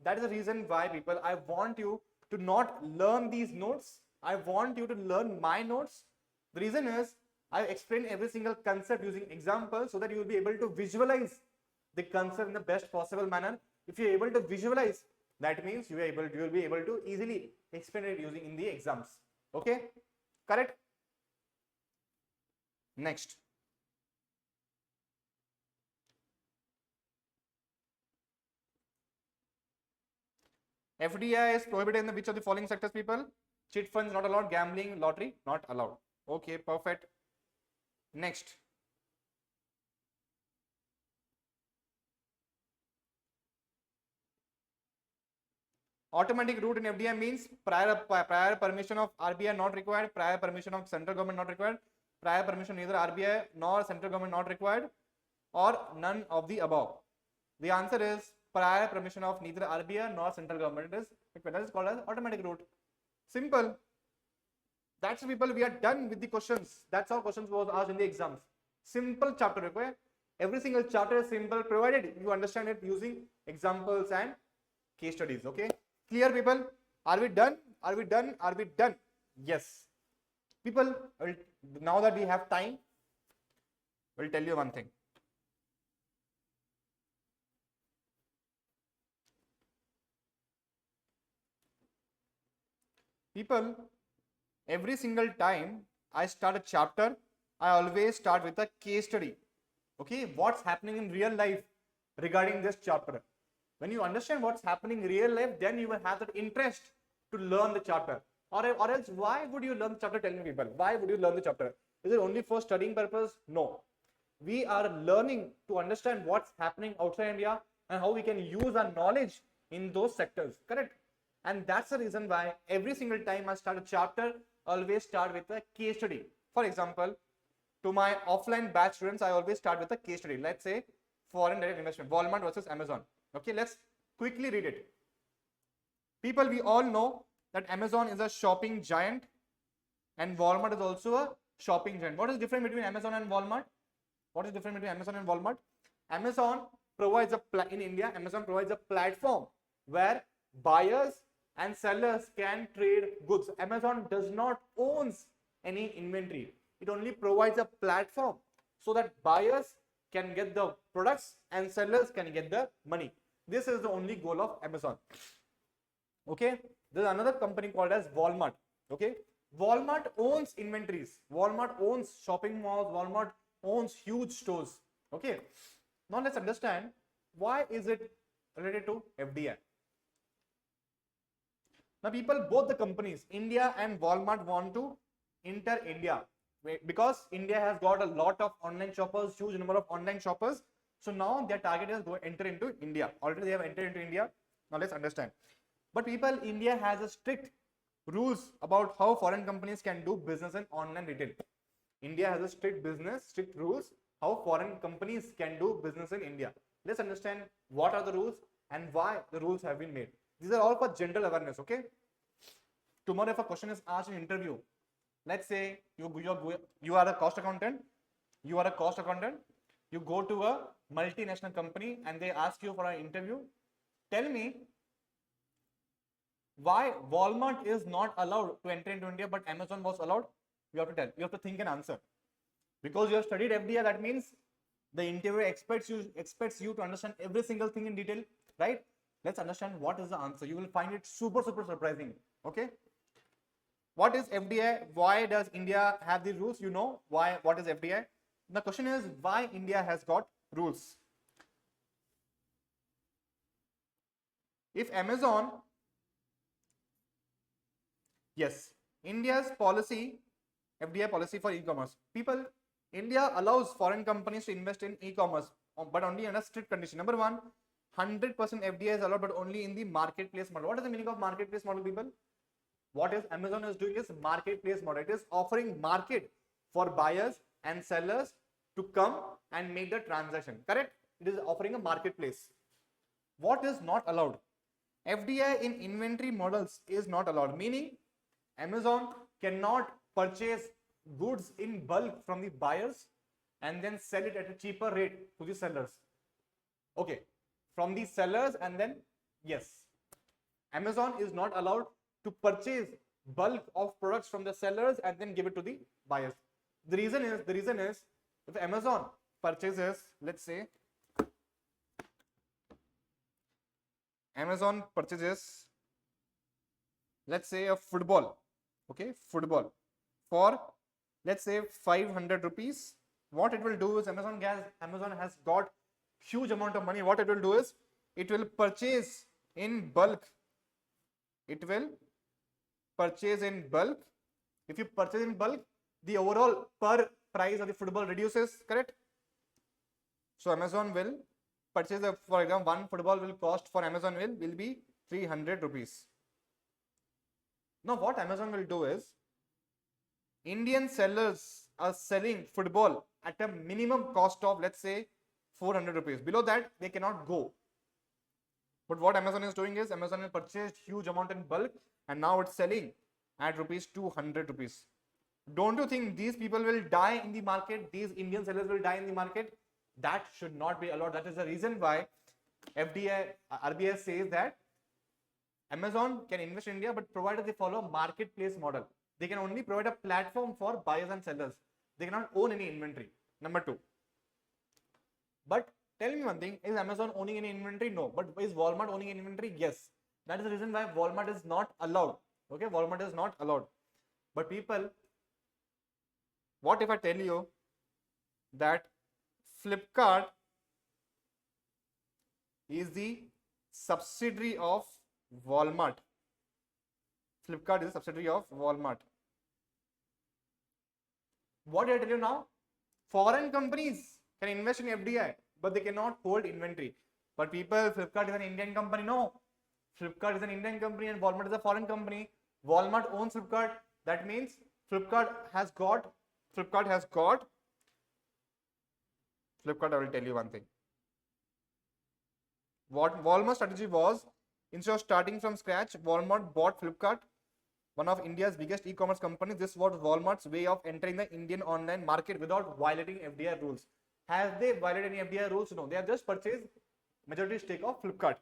That is the reason why, people, I want you to not learn these notes. I want you to learn my notes. The reason is I explain every single concept using examples so that you will be able to visualize the concept in the best possible manner. If you are able to visualize, that means you will be able to easily explain it using in the exams. Okay, correct? Next. FDI is prohibited in which of the following sectors, people? Chit funds not allowed, gambling, lottery not allowed. Okay, perfect. Next. Automatic route in FDI means prior permission of RBI not required, prior permission of central government not required, prior permission neither RBI nor central government not required, or none of the above. The answer is prior permission of neither RBI nor central government is required. That is called as automatic route. Simple. That's, people, we are done with the questions. That's how questions was asked in the exams. Simple chapter. Okay? Every single chapter is simple, provided you understand it using examples and case studies. Okay? Clear, people? Are we done? Are we done? Are we done? Yes. People, now that we have time, we'll tell you one thing. People, every single time I start a chapter, I always start with a case study. Okay, what's happening in real life regarding this chapter. When you understand what's happening in real life, then you will have that interest to learn the chapter. Or else, why would you learn the chapter? Tell me, people, why would you learn the chapter? Is it only for studying purpose? No. We are learning to understand what's happening outside India and how we can use our knowledge in those sectors. Correct? And that's the reason why every single time I start a chapter, I always start with a case study. For example, to my offline batch students, I always start with a case study. Let's say foreign direct investment, Walmart versus Amazon. Okay, let's quickly read it. People, we all know that Amazon is a shopping giant and Walmart is also a shopping giant. What is the difference between Amazon and Walmart? What is the difference between Amazon and Walmart? Amazon provides in India, Amazon provides a platform where buyers and sellers can trade goods. Amazon does not own any inventory. It only provides a platform so that buyers can get the products and sellers can get the money. This is the only goal of Amazon. Okay, there's another company called as Walmart. Okay, Walmart owns inventories. Walmart owns shopping malls. Walmart owns huge stores. Okay. Now let's understand why is it related to FDI. Now people, both the companies, India and Walmart, want to enter India because India has got a lot of online shoppers, huge number of online shoppers. So now their target is to enter into India. Already they have entered into India. Now let's understand. But people, India has a strict rules about how foreign companies can do business in online retail. India has a strict rules how foreign companies can do business in India. Let's understand what are the rules and why the rules have been made. These are all for general awareness, okay? Tomorrow if a question is asked in interview, let's say you are a cost accountant, you go to a multinational company and they ask you for an interview, tell me why Walmart is not allowed to enter into India but Amazon was allowed. You have to tell, you have to think an answer. Because you have studied FDI, that means the interviewer expects you to understand every single thing in detail, right? Let's understand what is the answer. You will find it super surprising, okay? What is FDI? Why does India have these rules? You know why? What is FDI? The question is why India has got rules. If Amazon, yes, India's policy, FDI policy for e-commerce. People, India allows foreign companies to invest in e-commerce, but only under strict condition. Number one, 100% FDI is allowed, but only in the marketplace model. What is the meaning of marketplace model, people? What is Amazon is doing is marketplace model. It is offering market for buyers and sellers to come and make the transaction. Correct? It is offering a marketplace. What is not allowed? FDI in inventory models is not allowed. Meaning, Amazon cannot purchase goods in bulk from the buyers and then sell it at a cheaper rate to the sellers. Okay, from the sellers and then, yes, Amazon is not allowed to purchase bulk of products from the sellers and then give it to the buyers. The reason is if Amazon purchases, let's say, let's say a football, okay, football for, let's say 500 rupees. What it will do is Amazon has got huge amount of money. What it will do is it will purchase in bulk. It will purchase in bulk. If you purchase in bulk, the overall per price of the football reduces, correct? So Amazon will purchase, for example, one football will cost for Amazon will be 300 rupees. Now what Amazon will do is, Indian sellers are selling football at a minimum cost of, let's say, 400 rupees. Below that, they cannot go. But what Amazon is doing is, Amazon has purchased huge amount in bulk and now it's selling at rupees 200 rupees. Don't you think these people will die in the market? These Indian sellers will die in the market? That should not be allowed. That is the reason why RBI says that Amazon can invest in India, but provided they follow marketplace model. They can only provide a platform for buyers and sellers. They cannot own any inventory. Number two. But tell me one thing, is Amazon owning any inventory? No. But is Walmart owning any inventory? Yes. That is the reason why Walmart is not allowed. Okay, Walmart is not allowed. But people, what if I tell you that Flipkart is the subsidiary of Walmart? Flipkart is a subsidiary of Walmart. What did I tell you now? Foreign companies can invest in FDI, but they cannot hold inventory. But people, Flipkart is an Indian company. No, Flipkart is an Indian company and Walmart is a foreign company. Walmart owns Flipkart. That means Flipkart, I will tell you one thing. What Walmart's strategy was, instead of starting from scratch, Walmart bought Flipkart, one of India's biggest e-commerce companies. This was Walmart's way of entering the Indian online market without violating FDI rules. Have they violated any FDI rules? No, they have just purchased majority stake of Flipkart.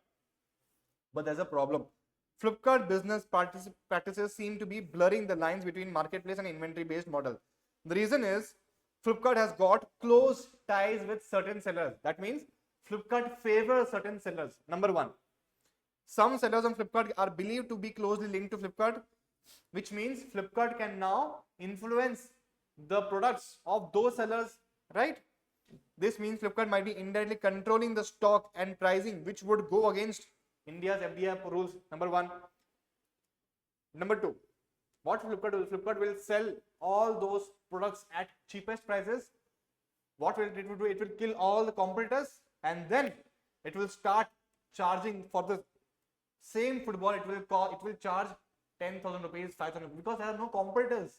But there's a problem. Flipkart business practices seem to be blurring the lines between marketplace and inventory-based model. The reason is, Flipkart has got close ties with certain sellers. That means Flipkart favors certain sellers. Number one, some sellers on Flipkart are believed to be closely linked to Flipkart, which means Flipkart can now influence the products of those sellers right? This means Flipkart might be indirectly controlling the stock and pricing, which would go against India's FDI rules. Number one. Number two, what Flipkart will? Flipkart will sell all those products at cheapest prices. What will it do? It will kill all the competitors, and then it will start charging for the same football. It will charge 10,000 rupees, 5,000 rupees, because there are no competitors.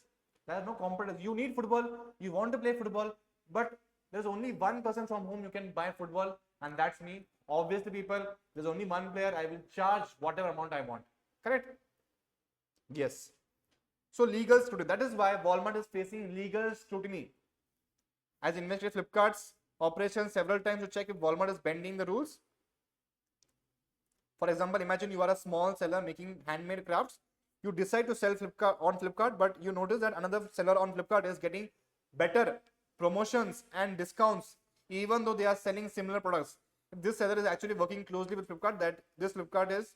There are no competitors. You need football. You want to play football, but there's only one person from whom you can buy football, and that's me. Obviously, people, there's only one player. I will charge whatever amount I want. Correct? Yes. So legal scrutiny. That is why Walmart is facing legal scrutiny. As investigated Flipkart's operations several times to check if Walmart is bending the rules. For example, imagine you are a small seller making handmade crafts. You decide to sell on Flipkart, but you notice that another seller on Flipkart is getting better promotions and discounts, even though they are selling similar products. If this seller is actually working closely with Flipkart, that this Flipkart is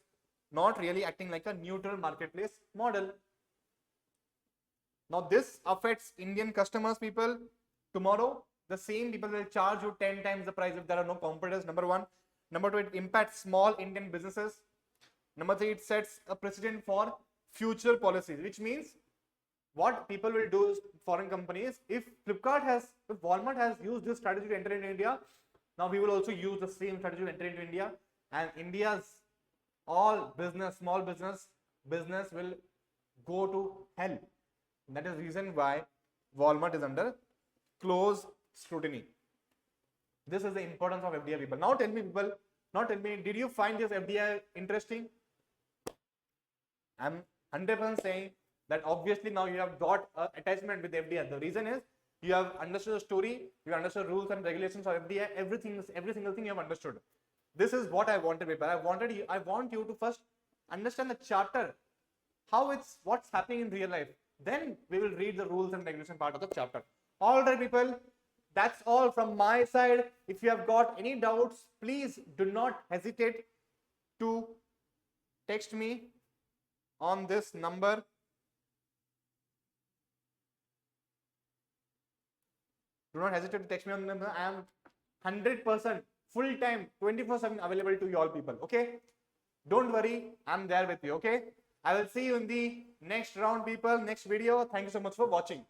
not really acting like a neutral marketplace model. Now this affects Indian customers, people. Tomorrow, the same people will charge you 10 times the price if there are no competitors, number one. Number two, it impacts small Indian businesses. Number three, it sets a precedent for future policies, which means what people will do is foreign companies, if Walmart has used this strategy to enter into India, now we will also use the same strategy to enter into India, and India's all business, small business will go to hell. That is the reason why Walmart is under close scrutiny. This is the importance of FDI, people. Now tell me, did you find this FDI interesting? I'm 100% saying that obviously now you have got an attachment with FDI. The reason is you have understood the story, you have understood rules and regulations of FDI, every single thing you have understood. This is what I wanted, people. I want you to first understand the chapter, what's happening in real life. Then we will read the rules and regulation part of the chapter. All right, people. That's all from my side. If you have got any doubts, please do not hesitate to text me on this number. Do not hesitate to text me on the number. I am 100% full time, 24/7 available to you all people. Okay? Don't worry, I'm there with you. Okay? I will see you in the next round, people, next video. Thank you so much for watching.